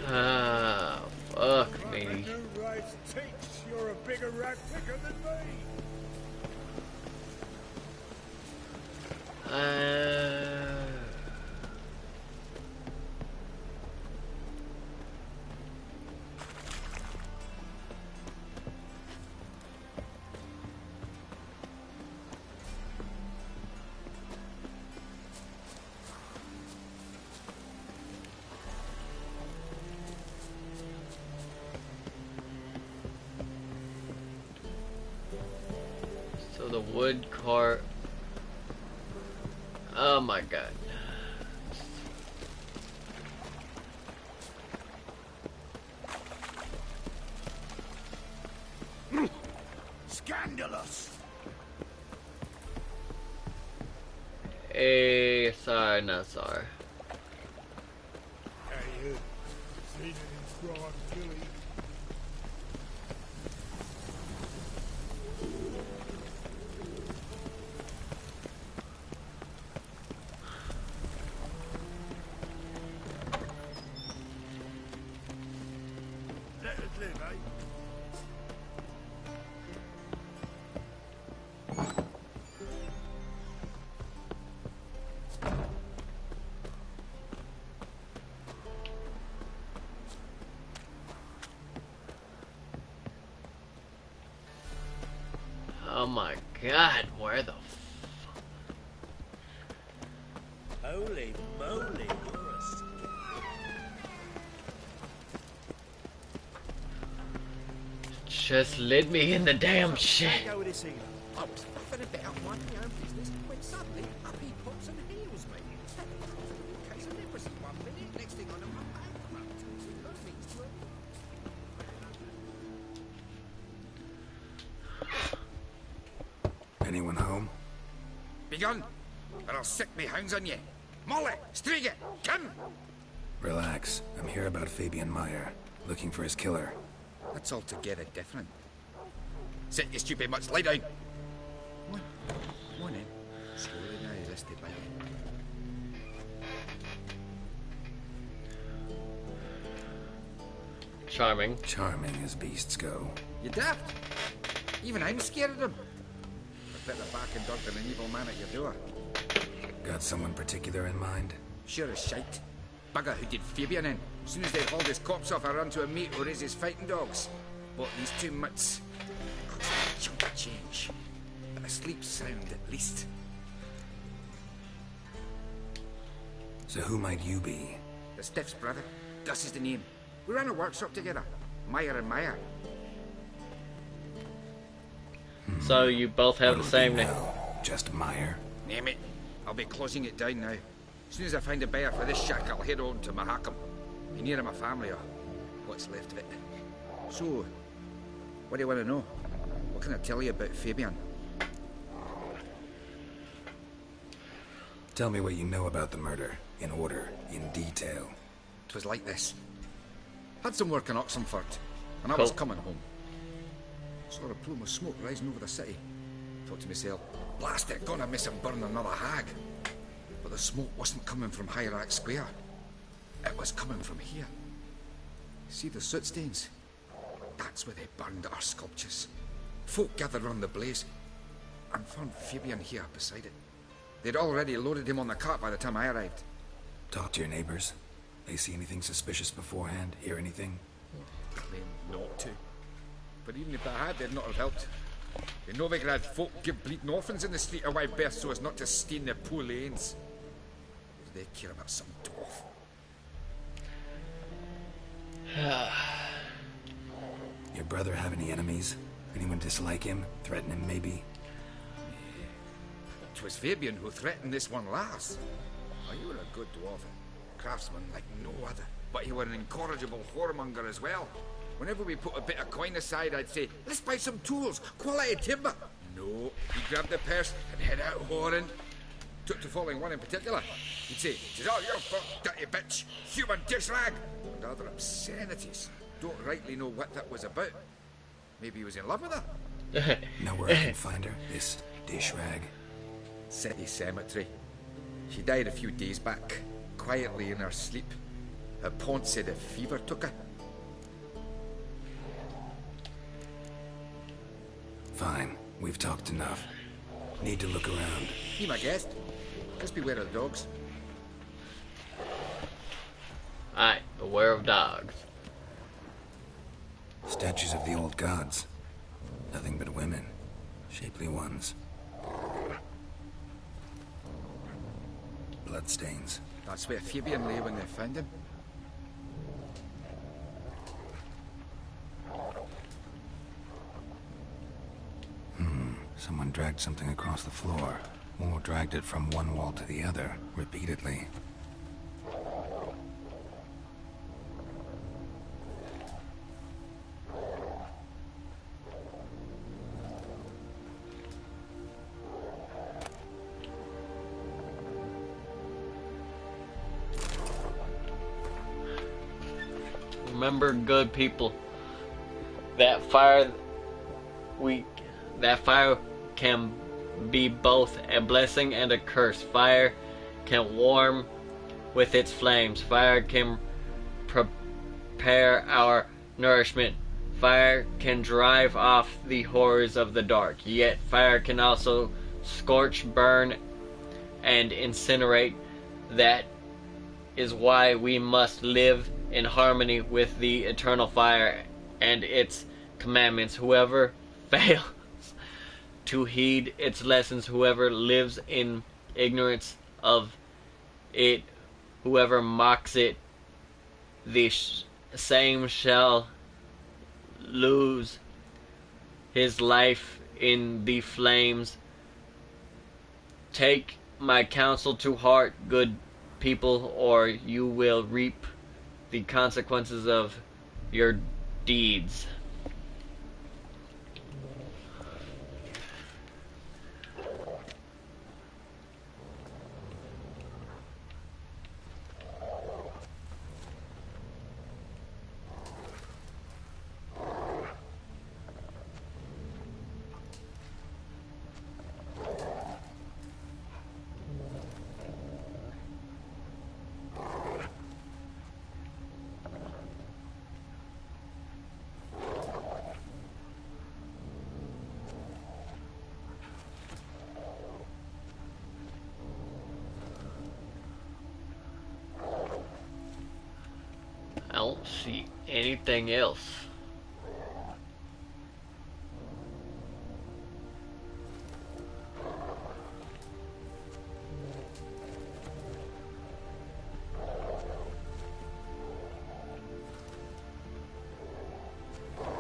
Speaker 1: Ah, fuck me.
Speaker 15: New rights takes. You're a bigger rat picker than me.
Speaker 1: So the wood cart. Oh my god.
Speaker 3: Scandalous!
Speaker 1: Sorry, no, sorry.
Speaker 3: Hey, seen any crime, Tilly? Let us live, eh?
Speaker 1: Oh my god, where the
Speaker 8: Holy moly, you're a
Speaker 1: just let me in the damn shit.
Speaker 14: Go with this healer. I was puffing about minding my own business when suddenly up he pops and heals me. Case of leprosy 1 minute, next thing I know I'm bankrupt.
Speaker 2: Anyone home?
Speaker 14: Begun, or I'll sick me hounds on you. Molly, Striga, come!
Speaker 2: Relax. I'm here about Fabian Meyer, looking for his killer.
Speaker 14: That's altogether different. Sit, you stupid mutts, lie down. Come on in. Slowly now, rest it back.
Speaker 1: Charming.
Speaker 2: Charming as beasts go.
Speaker 14: You daft? Even I'm scared of them. A better back and dog than an evil man at your door.
Speaker 2: Got someone particular in mind?
Speaker 14: Sure as shite. Bugger who did Fabian in. As soon as they hauled his corpse off, I run to a mate who raises fighting dogs. But these 2 mutts cost a chunk of change. And a sleep sound at least.
Speaker 2: So who might you be?
Speaker 14: The Stiff's brother. Gus is the name. We ran a workshop together. Meyer and Meyer.
Speaker 1: So you both have the same name.
Speaker 2: Just Meyer?
Speaker 14: Name it. I'll be closing it down now. As soon as I find a buyer for this shack, I'll head on to Mahakam. Be near my family or what's left of it. So, what do you want to know? What can I tell you about Fabian?
Speaker 2: Tell me what you know about the murder, in order, in detail.
Speaker 14: 'Twas like this. Had some work in Oxenford, and I was coming home. Saw a plume of smoke rising over the city. Thought to myself, blast it, gonna miss and burn another hag. But the smoke wasn't coming from Hierarch Square. It was coming from here. See the soot stains? That's where they burned our sculptures. Folk gathered round the blaze, and found Fabian here beside it. They'd already loaded him on the cart by the time I arrived.
Speaker 2: Talk to your neighbors. They see anything suspicious beforehand? Hear anything?
Speaker 14: Claimed not to. But even if they had, they'd not have helped. They know they could have folk give bleeding orphans in the street a wide berth so as not to stain their poor lanes. What do they care about some dwarf?
Speaker 2: Your brother have any enemies? Anyone dislike him? Threaten him, maybe?
Speaker 14: 'Twas Fabian who threatened this one last. Oh, you were a good dwarf, craftsman like no other. But you were an incorrigible whoremonger as well. Whenever we put a bit of coin aside, I'd say, let's buy some tools, quality timber. No, he'd grab the purse and head out whoring. Took to following one in particular. He'd say, "'Tis all your fault, dirty bitch, human dish rag," and other obscenities. Don't rightly know what that was about. Maybe he was in love with her.
Speaker 2: Know where I can find her? This dish rag?
Speaker 14: City cemetery. She died a few days back, quietly in her sleep. Her pont said a fever took her.
Speaker 2: Fine. We've talked enough. Need to look around.
Speaker 14: Be my guest. Just beware of the dogs.
Speaker 1: Alright, beware of dogs.
Speaker 2: Statues of the old gods. Nothing but women. Shapely ones. Bloodstains.
Speaker 14: That's where Fabian lay when they found him.
Speaker 2: Someone dragged something across the floor. Or dragged it from one wall to the other, repeatedly.
Speaker 1: Remember, good people, that fire can be both a blessing and a curse. Fire can warm with its flames. Fire can prepare our nourishment. Fire can drive off the horrors of the dark. Yet fire can also scorch, burn, and incinerate. That is why we must live in harmony with the eternal fire and its commandments. Whoever fails to heed its lessons, whoever lives in ignorance of it, whoever mocks it, the same shall lose his life in the flames. Take my counsel to heart, good people, or you will reap the consequences of your deeds. I don't see anything else.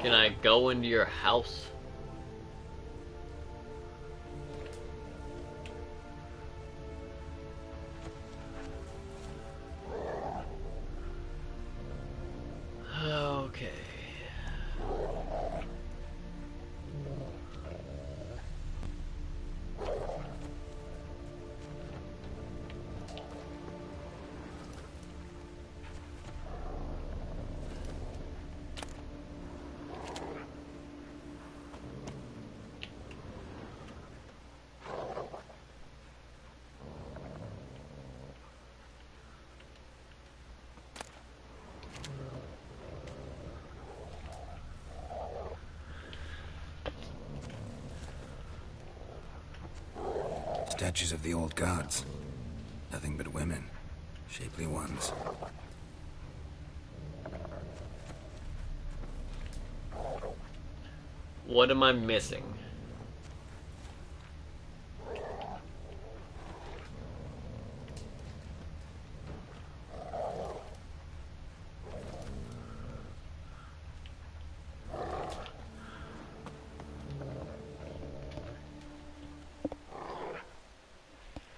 Speaker 1: Can I go into your house? Okay.
Speaker 2: Statues of the old gods. Nothing but women. Shapely ones.
Speaker 1: What am I missing?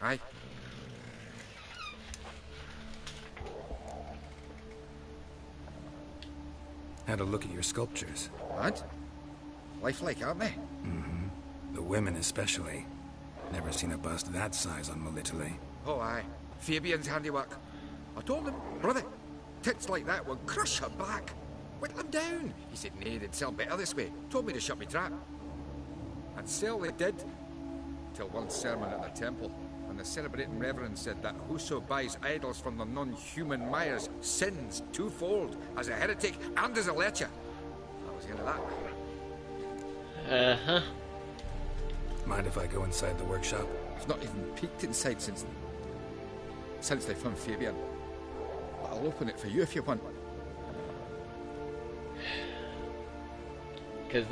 Speaker 14: Aye.
Speaker 2: Had a look at your sculptures.
Speaker 14: What? Lifelike, aren't they?
Speaker 2: Mm-hmm. The women especially. Never seen a bust that size on Melitele.
Speaker 14: Oh, aye. Fabian's handiwork. I told him, brother, tits like that would crush her back. Whittle him down. He said, nay, they'd sell better this way. Told me to shut me trap. And sell they did. Till one sermon at the temple. And the celebrating reverend said that whoso buys idols from the non-human mires sins twofold, as a heretic and as a lecher. That was the end of that.
Speaker 1: Uh-huh.
Speaker 2: Mind if I go inside the workshop?
Speaker 14: I've not even peeked inside since they found Fabian. But I'll open it for you if you want.
Speaker 1: Because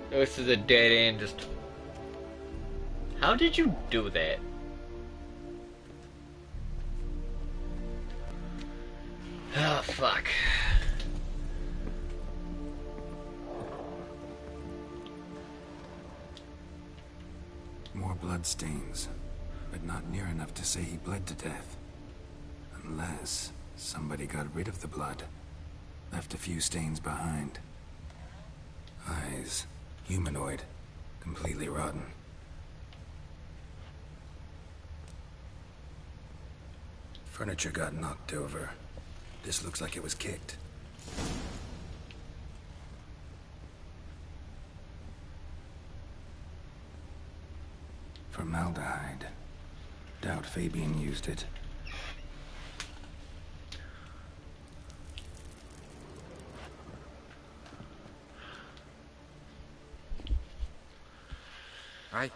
Speaker 1: this is a dead end. Just how did you do that? Oh, fuck.
Speaker 2: More bloodstains, but not near enough to say he bled to death. Unless somebody got rid of the blood. Left a few stains behind. Eyes. Humanoid. Completely rotten. Furniture got knocked over. This looks like it was kicked. Formaldehyde. Doubt Fabian used it.
Speaker 14: Aye.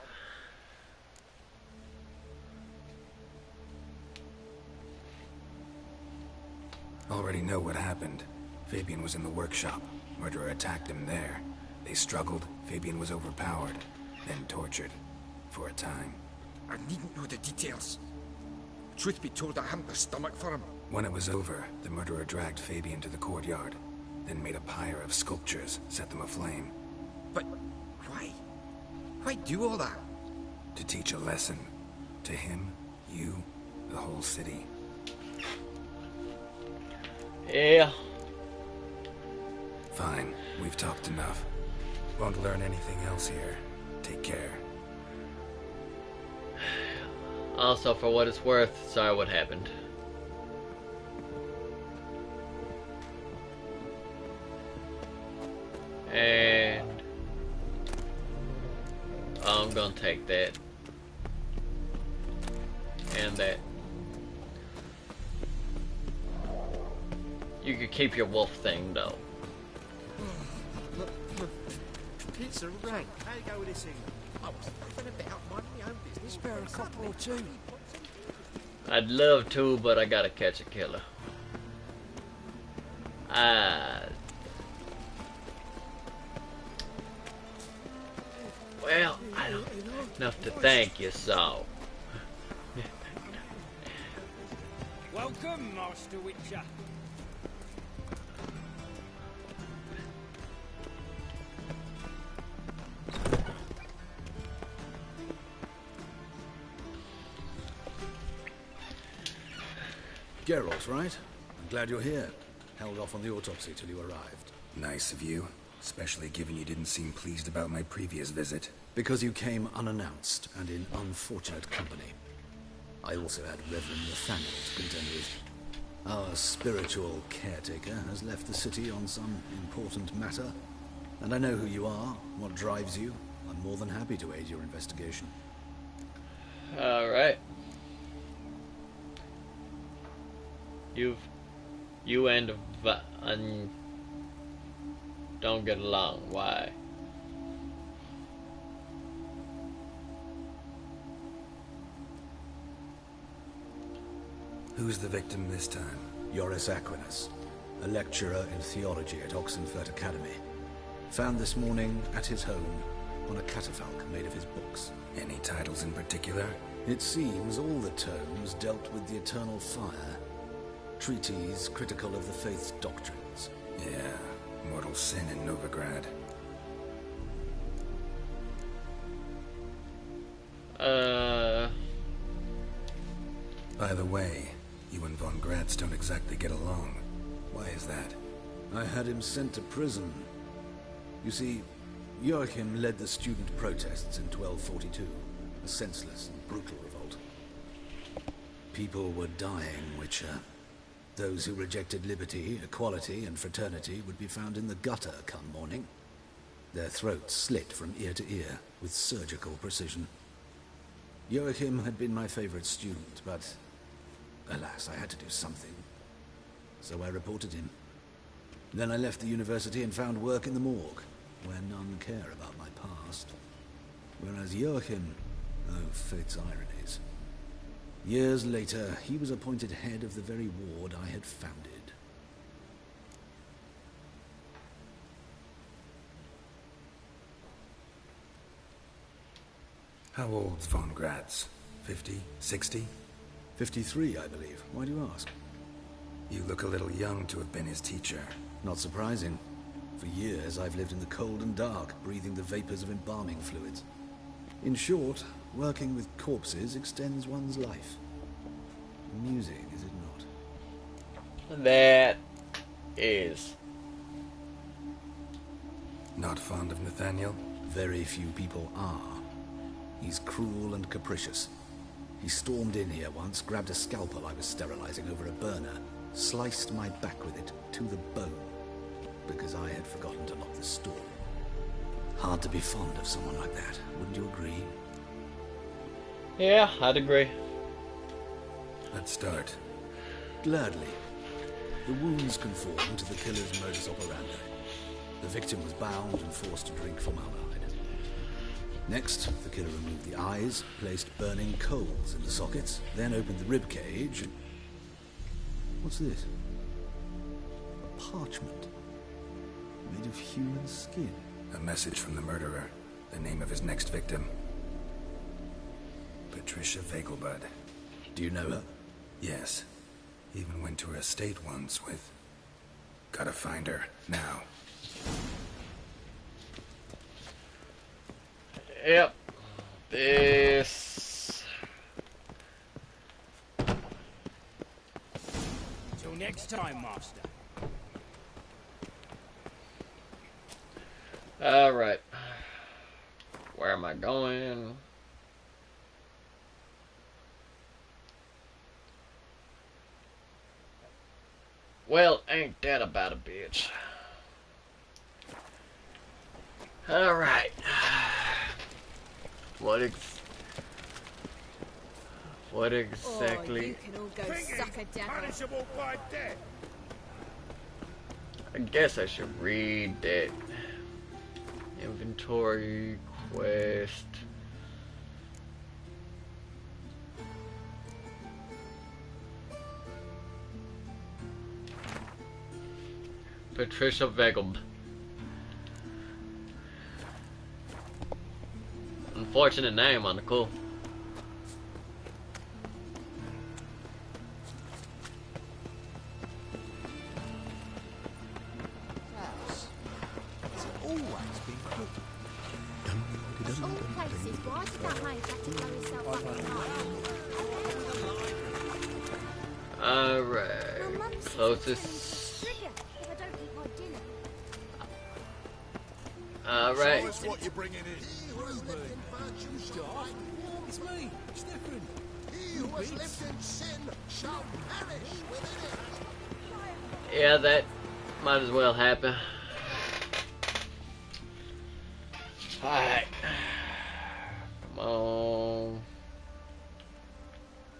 Speaker 2: Already know what happened. Fabian was in the workshop. Murderer attacked him there. They struggled. Fabian was overpowered, then tortured. For a time.
Speaker 14: I needn't know the details. Truth be told, I hadn't the stomach for him.
Speaker 2: When it was over, the murderer dragged Fabian to the courtyard, then made a pyre of sculptures, set them aflame.
Speaker 14: But why? Why do all that?
Speaker 2: To teach a lesson. To him, you, the whole city.
Speaker 1: Yeah.
Speaker 2: Fine, we've talked enough. Won't learn anything else here. Take care.
Speaker 1: Also, for what it's worth, sorry what happened. And I'm gonna take that. And that. You could keep your wolf thing though.
Speaker 12: It's a rank. How you go with this thing? I was thinking about minding my own business.
Speaker 13: Spare a couple or two.
Speaker 1: I'd love to, but I gotta catch a killer. Well, I don't enough to thank you, so.
Speaker 21: Welcome, Master Witcher.
Speaker 17: Geralt, right? I'm glad you're here. Held off on the autopsy till you arrived.
Speaker 2: Nice of you, especially given you didn't seem pleased about my previous visit.
Speaker 17: Because you came unannounced and in unfortunate company. I also had Reverend Nathaniel to contend with. Our spiritual caretaker has left the city on some important matter, and I know who you are, what drives you. I'm more than happy to aid your investigation.
Speaker 1: Alright. You and don't get along. Why?
Speaker 2: Who's the victim this time?
Speaker 17: Joris Aquinas, a lecturer in theology at Oxenfurt Academy. Found this morning at his home on a catafalque made of his books.
Speaker 2: Any titles in particular?
Speaker 17: It seems all the tomes dealt with the eternal fire. Treatises critical of the faith's doctrines.
Speaker 2: Yeah, mortal sin in Novigrad. By the way, you and von Gratz don't exactly get along. Why is that?
Speaker 17: I had him sent to prison. You see, Joachim led the student protests in 1242. A senseless and brutal revolt. People were dying, Witcher. Those who rejected liberty, equality, and fraternity would be found in the gutter come morning. Their throats slit from ear to ear with surgical precision. Joachim had been my favorite student, but alas, I had to do something. So I reported him. Then I left the university and found work in the morgue, where none care about my past. Whereas Joachim, oh, fate's ironies. Years later, he was appointed head of the very ward I had founded.
Speaker 2: How old's von Gratz? 50? 60?
Speaker 17: 53, I believe. Why do you ask?
Speaker 2: You look a little young to have been his teacher.
Speaker 17: Not surprising. For years, I've lived in the cold and dark, breathing the vapors of embalming fluids. In short, working with corpses extends one's life. Amusing, is it not?
Speaker 1: That is.
Speaker 2: Not fond of Nathaniel?
Speaker 17: Very few people are. He's cruel and capricious. He stormed in here once, grabbed a scalpel I was sterilizing over a burner, sliced my back with it to the bone, because I had forgotten to lock the store. Hard to be fond of someone like that, wouldn't you agree?
Speaker 1: Yeah, I'd agree.
Speaker 2: Let's start.
Speaker 17: Gladly. The wounds conform to the killer's modus operandi. The victim was bound and forced to drink formaldehyde. Next, the killer removed the eyes, placed burning coals in the sockets, then opened the rib cage. What's this? A parchment made of human skin.
Speaker 2: A message from the murderer. The name of his next victim. Patricia Vegelbud.
Speaker 17: Do you know her?
Speaker 2: Yes. Even went to her estate once with... Gotta find her, now.
Speaker 1: Yep. This...
Speaker 21: Till next time, Master.
Speaker 1: Alright. Where am I going? Well, ain't that about a bitch. Alright. What exactly?
Speaker 4: Oh, you can all go suck a devil.
Speaker 3: Punishable by death.
Speaker 1: I guess I should read that. Inventory quest. Patricia Vegelb. Unfortunate name on the cool.
Speaker 16: Always been cooking.
Speaker 6: Of all places, why did that maid have to blow herself up at night?
Speaker 1: Alright. Closest.
Speaker 6: If I don't eat my dinner.
Speaker 1: Alright.
Speaker 3: Show us what you're bringing in.
Speaker 16: It's me, Stefan.
Speaker 3: He who has lived in sin shall perish within it.
Speaker 1: Yeah, that might as well happen. Alright. Come on.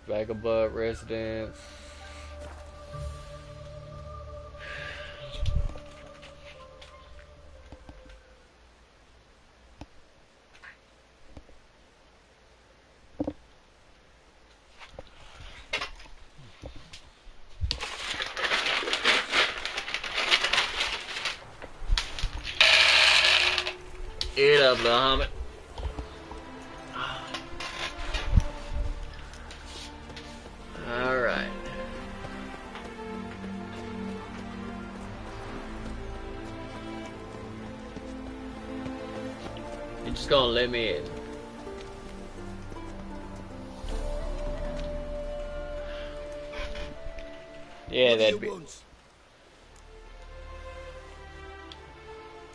Speaker 1: Vagabond residence. Eat up, little homie. Alright. You're just gonna let me in. Yeah, that'd be.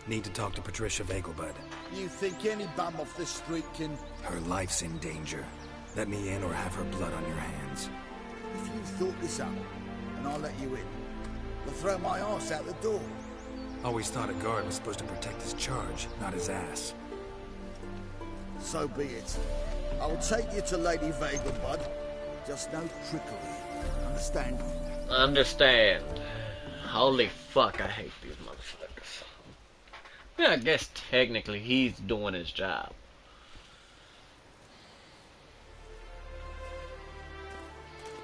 Speaker 2: Need to talk to Patricia Vegelbud.
Speaker 3: You think any bum off the street can...
Speaker 2: Her life's in danger. Let me in or have her blood on your hands.
Speaker 3: If you thought this up, and I'll let you in, I'll throw my arse out the door.
Speaker 2: Always thought a guard was supposed to protect his charge, not his ass.
Speaker 3: So be it. I'll take you to Lady Vegelbud. Just no trickery. Understand?
Speaker 1: Understand. Holy fuck, I hate these motherfuckers. Yeah, I guess technically he's doing his job.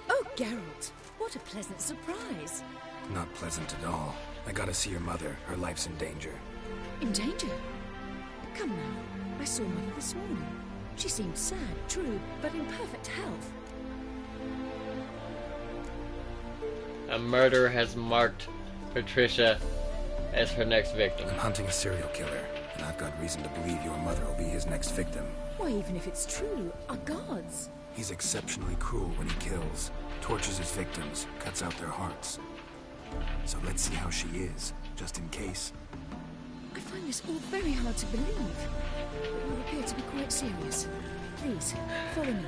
Speaker 9: Oh, Geralt, what a pleasant surprise.
Speaker 2: Not pleasant at all. I gotta see your mother. Her life's in danger.
Speaker 9: In danger? Come now, I saw Mother this morning. She seemed sad, true, but in perfect health.
Speaker 1: A murderer has marked Patricia as her next victim.
Speaker 2: I'm hunting a serial killer, and I've got reason to believe your mother will be his next victim.
Speaker 9: Why, even if it's true, our guards.
Speaker 2: He's exceptionally cruel when he kills, tortures his victims, cuts out their hearts. So let's see how she is, just in case.
Speaker 9: I find this all very hard to believe, but you appear to be quite serious. Please, follow me.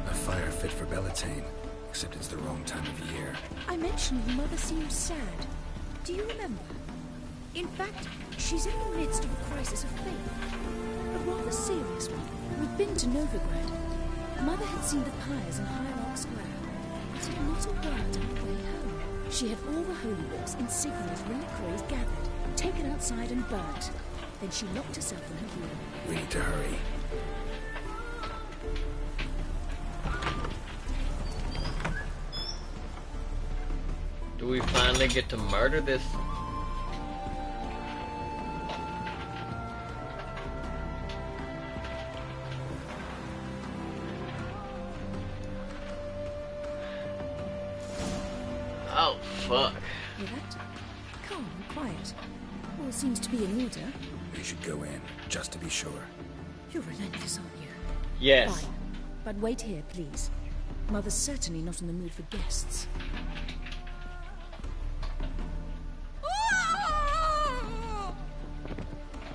Speaker 2: A fire fit for Bellatane, except it's the wrong time of year.
Speaker 9: I mentioned Mother seemed sad. Do you remember? In fact, she's in the midst of a crisis of faith. A rather serious one. We've been to Novigrad. Mother had seen the pyres in Hierarch Square, but said not a word on the way home. She had all the holy books, insignias, reliquaries gathered, taken outside and burnt. Then she locked herself in her room.
Speaker 2: We need to hurry.
Speaker 1: Do we finally get to murder this? Oh, fuck.
Speaker 9: Hear that? Calm and quiet. All seems to be in order.
Speaker 2: We should go in, just to be sure.
Speaker 9: You're relentless, aren't you?
Speaker 1: Yes.
Speaker 9: Fine. But wait here, please. Mother's certainly not in the mood for guests.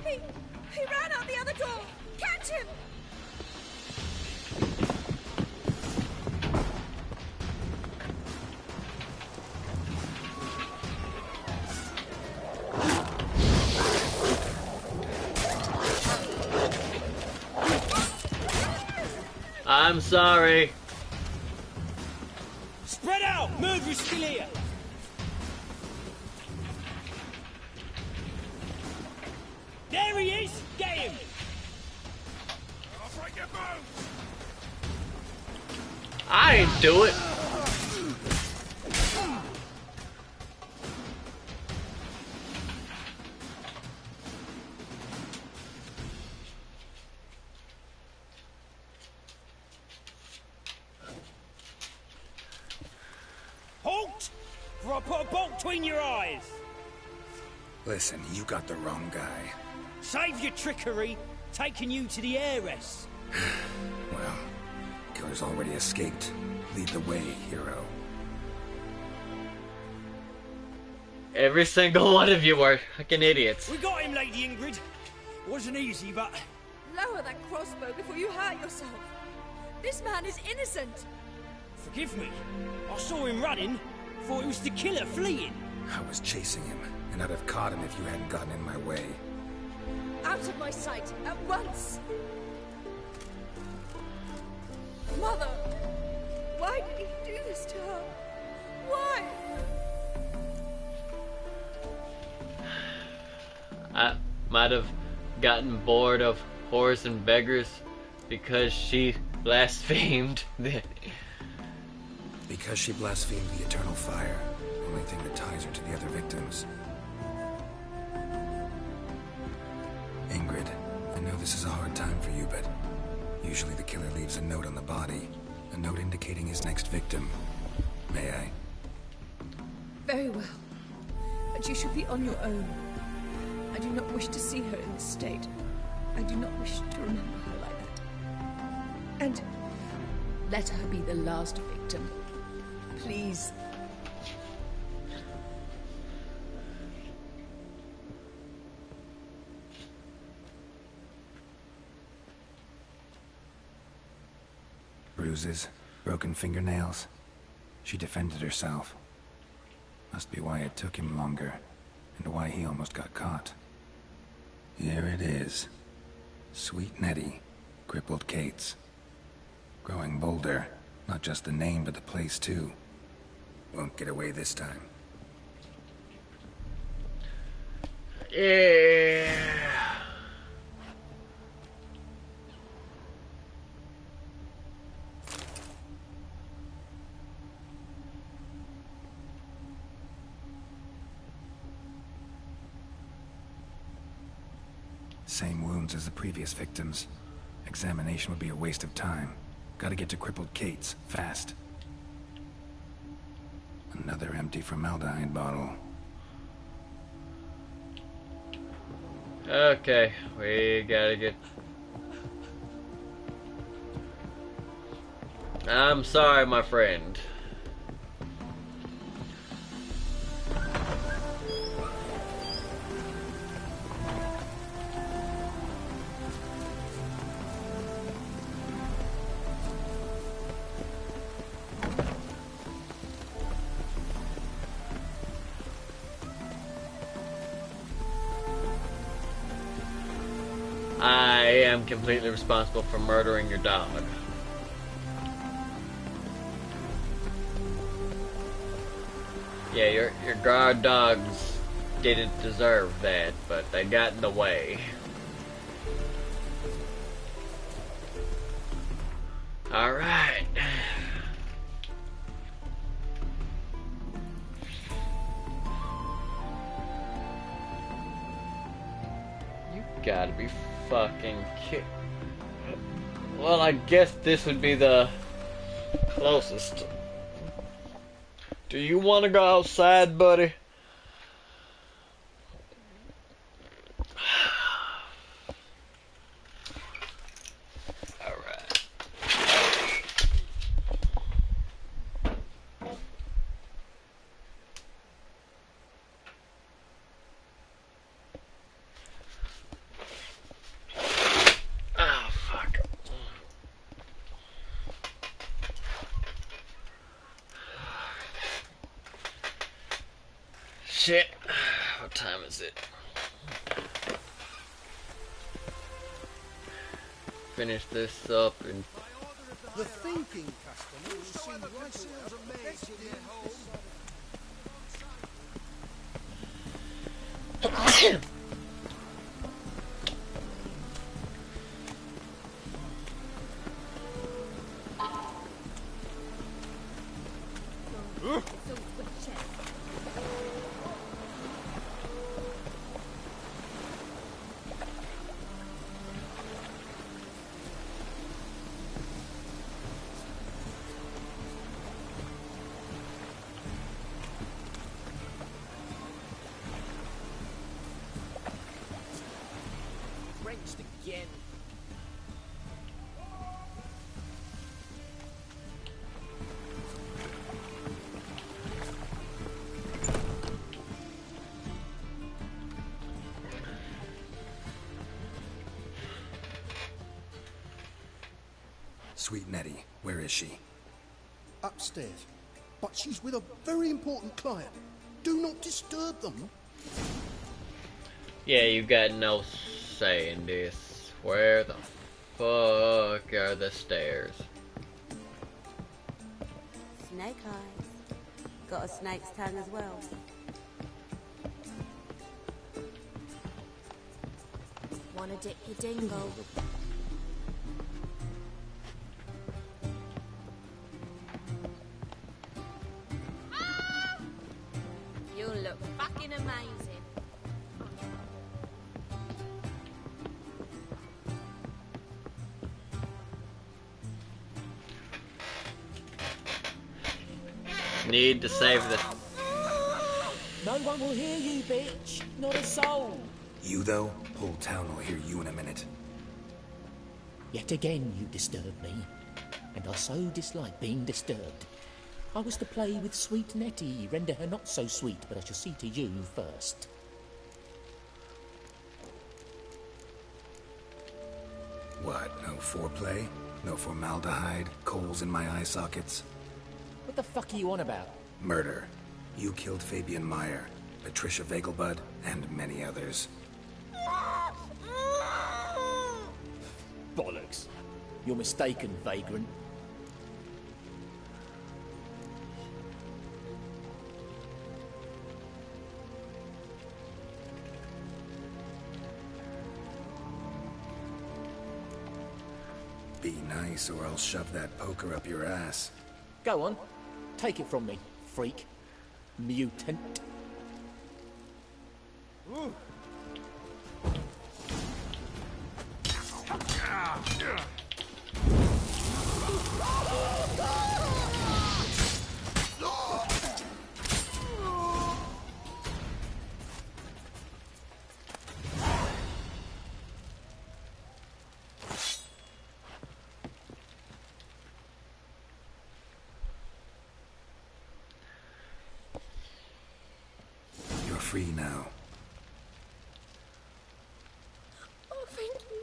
Speaker 7: He ran out the other door! Catch him!
Speaker 1: I'm sorry.
Speaker 21: Spread out! Murderer's still here! There he is! Get him!
Speaker 3: I'll break your bones!
Speaker 1: I ain't do it.
Speaker 21: Halt! For I put a bolt between your eyes!
Speaker 2: Listen, you got the wrong guy.
Speaker 21: Save your trickery, taking you to the heiress.
Speaker 2: Well, killer's already escaped. Lead the way, hero.
Speaker 1: Every single one of you are fucking idiots.
Speaker 21: We got him, Lady Ingrid. Wasn't easy, but...
Speaker 7: Lower that crossbow before you hurt yourself. This man is innocent.
Speaker 21: Forgive me. I saw him running. Thought it was the killer fleeing.
Speaker 2: I was chasing him, and I'd have caught him if you hadn't gotten in my way.
Speaker 7: Out of my sight, at once! Mother! Why did he do this to her? Why?
Speaker 1: I might have gotten bored of whores and beggars because she blasphemed the...
Speaker 2: Because she blasphemed the eternal fire, only thing that ties her to the other victims. Ingrid, I know this is a hard time for you, but usually the killer leaves a note on the body, a note indicating his next victim. May I?
Speaker 7: Very well. But you should be on your own. I do not wish to see her in this state. I do not wish to remember her like that. And let her be the last victim. Please.
Speaker 2: Bruises, broken fingernails. She defended herself. Must be why it took him longer, and why he almost got caught. Here it is. Sweet Nettie, crippled Kate's. Growing bolder, not just the name but the place too. Won't get away this time.
Speaker 1: Yeah.
Speaker 2: Same wounds as the previous victims. Examination would be a waste of time. Gotta get to crippled Kate's, fast. Another empty formaldehyde bottle.
Speaker 1: Okay, we gotta get... I'm sorry, my friend. I am completely responsible for murdering your dog. Yeah, your guard dogs didn't deserve that, but they got in the way. Alright. You gotta be fucking kidding. Well, I guess this would be the closest. Do you want to go outside, buddy? Alright. Oh, fuck. Shit. What time is it? Finish this up and
Speaker 3: The thinking customer will see right sales are made to their home.
Speaker 12: Wrenched again.
Speaker 2: Sweet Nettie, where is she?
Speaker 3: Upstairs. But she's with a very important client. Do not disturb them.
Speaker 1: yeah, you got no say in this. Where the fuck are the stairs?
Speaker 6: Snake eyes. Got a snake's tongue as well.
Speaker 9: Wanna dip your dingle?
Speaker 6: You'll look fucking amazing.
Speaker 1: Need to save the...
Speaker 13: No one will hear you, bitch. Not a soul.
Speaker 2: You, though? Whole town will hear you in a minute.
Speaker 13: Yet again you disturb me, and I so dislike being disturbed. I was to play with sweet Nettie, render her not so sweet, but I shall see to you first.
Speaker 2: What, no foreplay? No formaldehyde? Coals in my eye sockets?
Speaker 13: What the fuck are you on about?
Speaker 2: Murder. You killed Fabian Meyer, Patricia Vegelbud, and many others.
Speaker 13: Bollocks. You're mistaken, vagrant.
Speaker 2: Be nice, or I'll shove that poker up your ass.
Speaker 13: Go on. Take it from me, freak. Mutant.
Speaker 2: You're free now.
Speaker 9: Oh, thank you.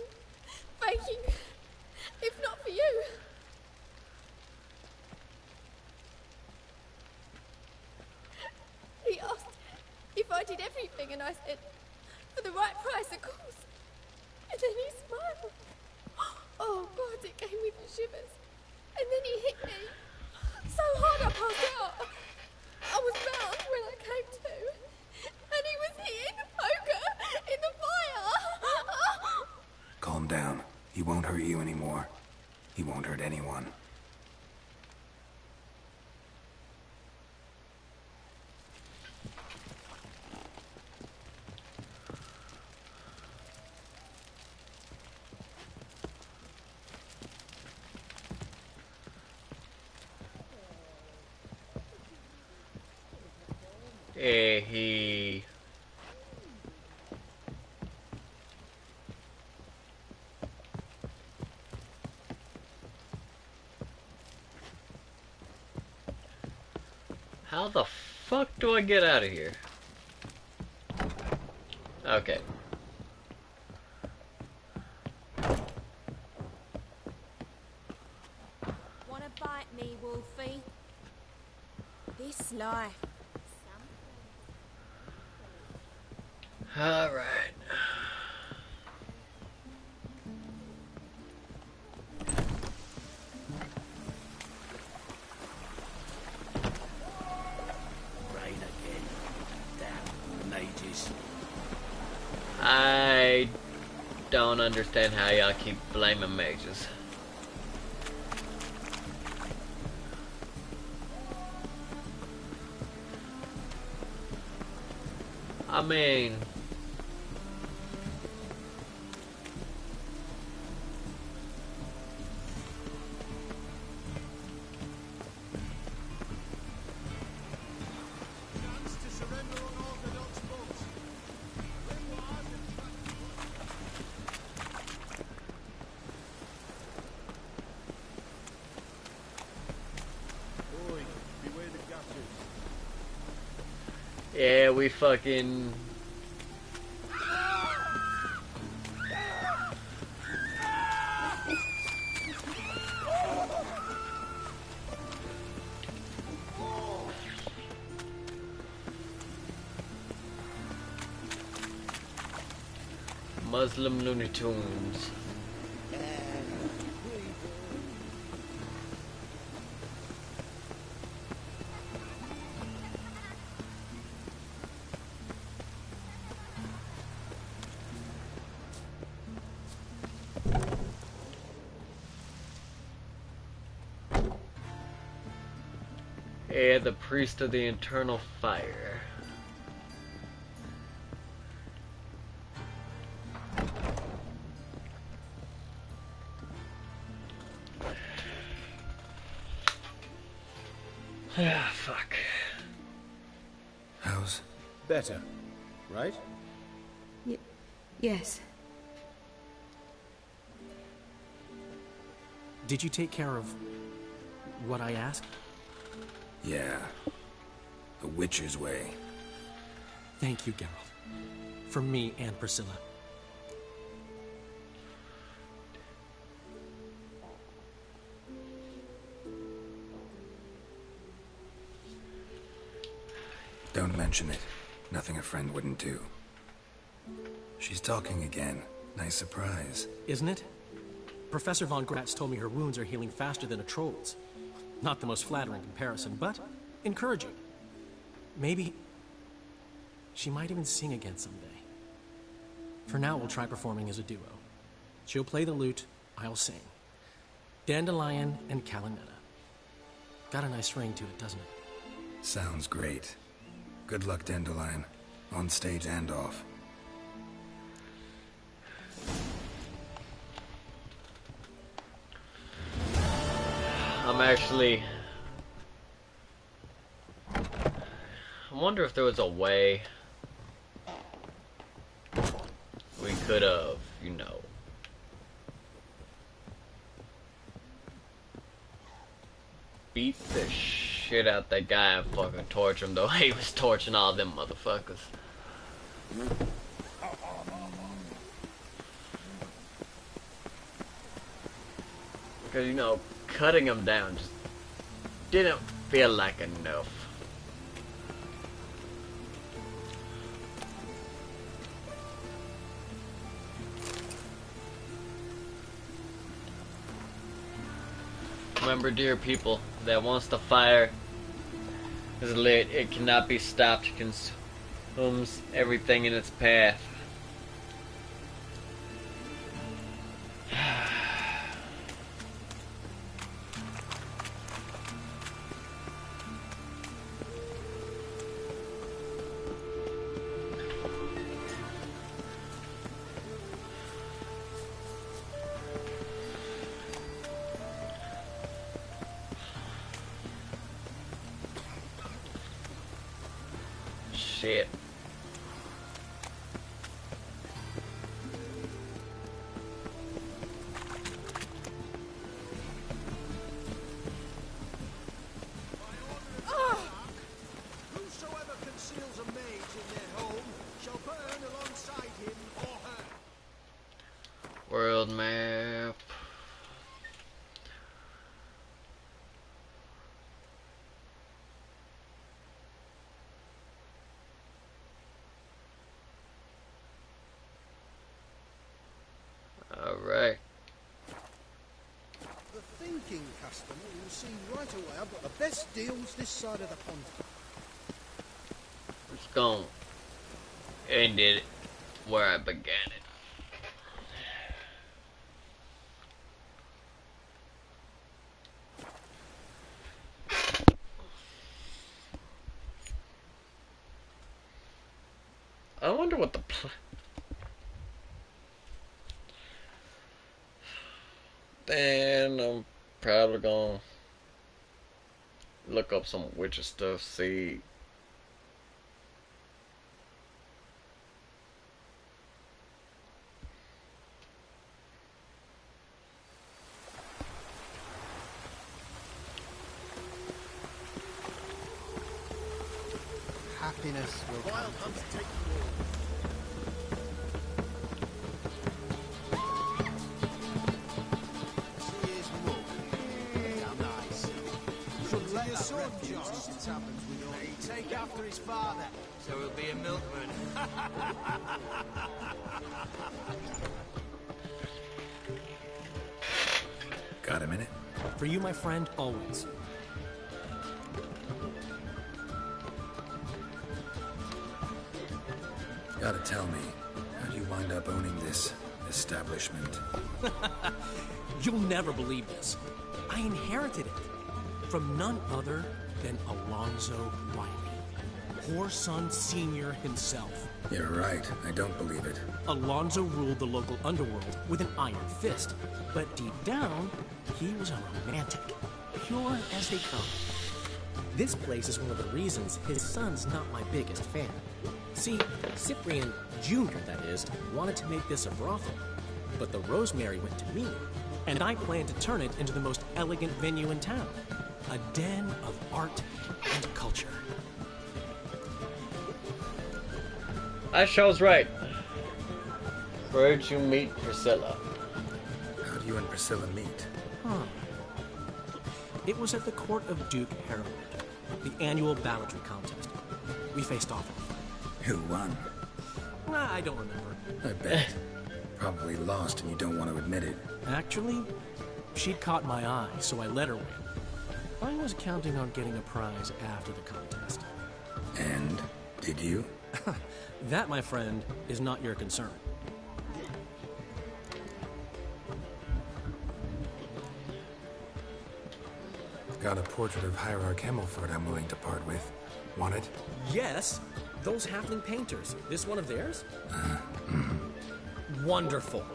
Speaker 9: Thank you. If not for you. He asked if I did everything, and I said, for the right price, of course.
Speaker 11: And then he smiled. Oh, God, it gave me the shivers. And then he hit me. So hard I passed out. I was bound when I came to. And he was hitting the poker in the fire.
Speaker 2: Calm down. He won't hurt you anymore. He won't hurt anyone.
Speaker 1: He... How the fuck do I get out of here? Okay.
Speaker 6: Wanna bite me, Wolfie? This life.
Speaker 1: Alright.
Speaker 8: Rain again. Damn mages.
Speaker 1: I don't understand how y'all keep blaming mages. I mean... Yeah, we fucking... Muslim Looney Tunes. Yeah, the priest of the eternal fire. Ah, fuck.
Speaker 2: How's...
Speaker 18: Better, right?
Speaker 4: Yes.
Speaker 5: Did you take care of what I asked?
Speaker 2: Yeah. The Witcher's way.
Speaker 5: Thank you, Geralt. For me and Priscilla.
Speaker 2: Don't mention it. Nothing a friend wouldn't do. She's talking again. Nice surprise.
Speaker 5: Isn't it? Professor von Gratz told me her wounds are healing faster than a troll's. Not the most flattering comparison, but encouraging. Maybe she might even sing again someday. For now, we'll try performing as a duo. She'll play the lute, I'll sing. Dandelion and Calinetta. Got a nice ring to it, doesn't it?
Speaker 2: Sounds great. Good luck, Dandelion. On stage and off.
Speaker 1: I'm actually... I wonder if there was a way we could have, you know, beat the shit out that guy and fucking torture him the way he was torching all them motherfuckers. Because, you know, cutting him down just didn't feel like enough. Remember, dear people, that once the fire is lit, it cannot be stopped. It consumes everything in its path. Shit.
Speaker 8: Whosoever conceals a mage in their home shall burn alongside him or her.
Speaker 1: World map. Alright.
Speaker 10: The thinking customer will see right away I've got the best deals this side of the pond.
Speaker 1: Let's go. Ended it where I began it. I wonder what the then I'm probably gonna look up some Witcher stuff, see.
Speaker 16: Happiness will
Speaker 8: Wild hunts take you all. See his mug. How nice. Should let your sword, Josh. It happens with your... He take after his father, so he'll be a milkman.
Speaker 2: Got a minute?
Speaker 5: For you, my friend, always.
Speaker 2: Gotta tell me, how'd you wind up owning this establishment?
Speaker 5: You'll never believe this. I inherited it from none other than Alonzo Riley, Whoreson Sr. himself.
Speaker 2: You're right, I don't believe it.
Speaker 5: Alonzo ruled the local underworld with an iron fist, but deep down, he was a romantic, pure as they come. This place is one of the reasons his son's not my biggest fan. See, Cyprian Jr., that is, wanted to make this a brothel, but the Rosemary went to me, and I plan to turn it into the most elegant venue in town. A den of art and culture.
Speaker 1: I was right. Where'd you meet Priscilla?
Speaker 2: How'd you and Priscilla meet?
Speaker 5: Huh. It was at the court of Duke Harold, the annual balladry contest. We faced off.
Speaker 2: Who won?
Speaker 5: I don't remember.
Speaker 2: I bet. Probably lost and you don't want to admit it.
Speaker 5: Actually, she'd caught my eye, so I let her win. I was counting on getting a prize after the contest.
Speaker 2: And? Did you?
Speaker 5: That, my friend, is not your concern.
Speaker 2: Got a portrait of Hierarch Himmelford I'm willing to part with. Want it?
Speaker 5: Yes, those halfling painters. This one of theirs? Wonderful.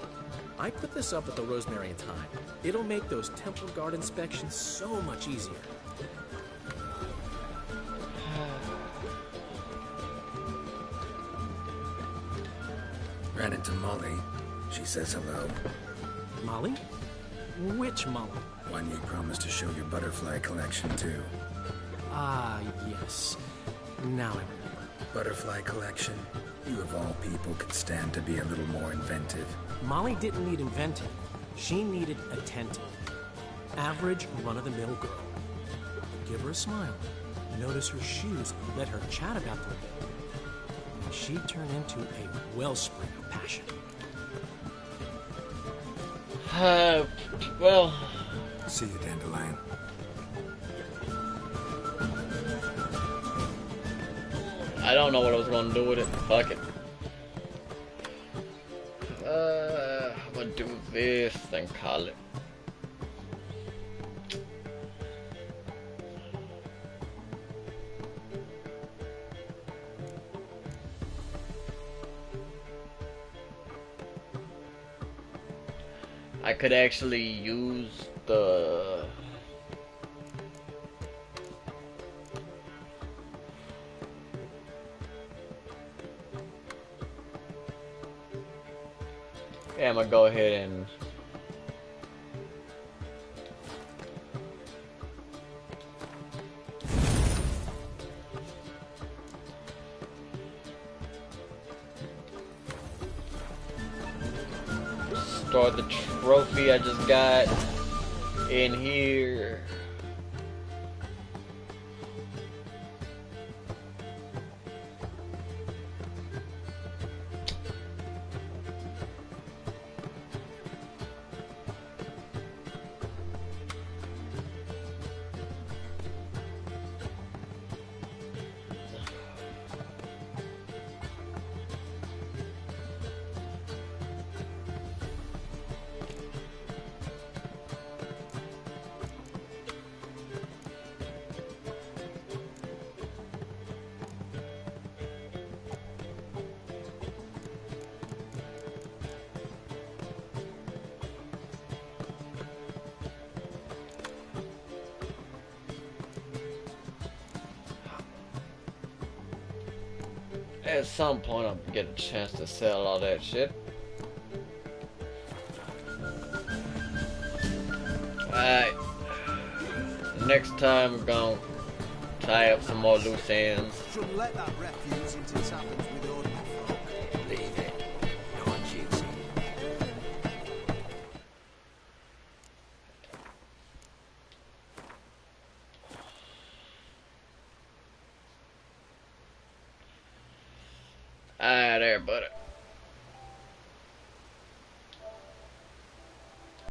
Speaker 5: I put this up at the Rosemary in time. It'll make those temple guard inspections so much easier.
Speaker 2: Ran into Molly. She says hello.
Speaker 5: Molly? Which Molly?
Speaker 2: One you promised to show your butterfly collection to.
Speaker 5: Ah, yes. Now I remember.
Speaker 2: Butterfly collection? You of all people could stand to be a little more inventive.
Speaker 5: Molly didn't need inventing. She needed attentive. Average, run-of-the-mill girl. Give her a smile. Notice her shoes. Let her chat about them. And she'd turn into a wellspring of passion.
Speaker 1: Well,
Speaker 2: See you, Dandelion.
Speaker 1: I don't know what I was gonna do with it. Fuck it. I'm gonna do this and call it. I could actually use the I'm gonna go ahead and start the trophy I just got in here. At some point, I'll get a chance to sell all that shit. Alright. Next time, we're gonna tie up some more loose ends.
Speaker 16: Shouldn't let that refuse into his happens with ordinary folk.
Speaker 2: Leave it. Not juicy.
Speaker 1: Alright, there, buddy.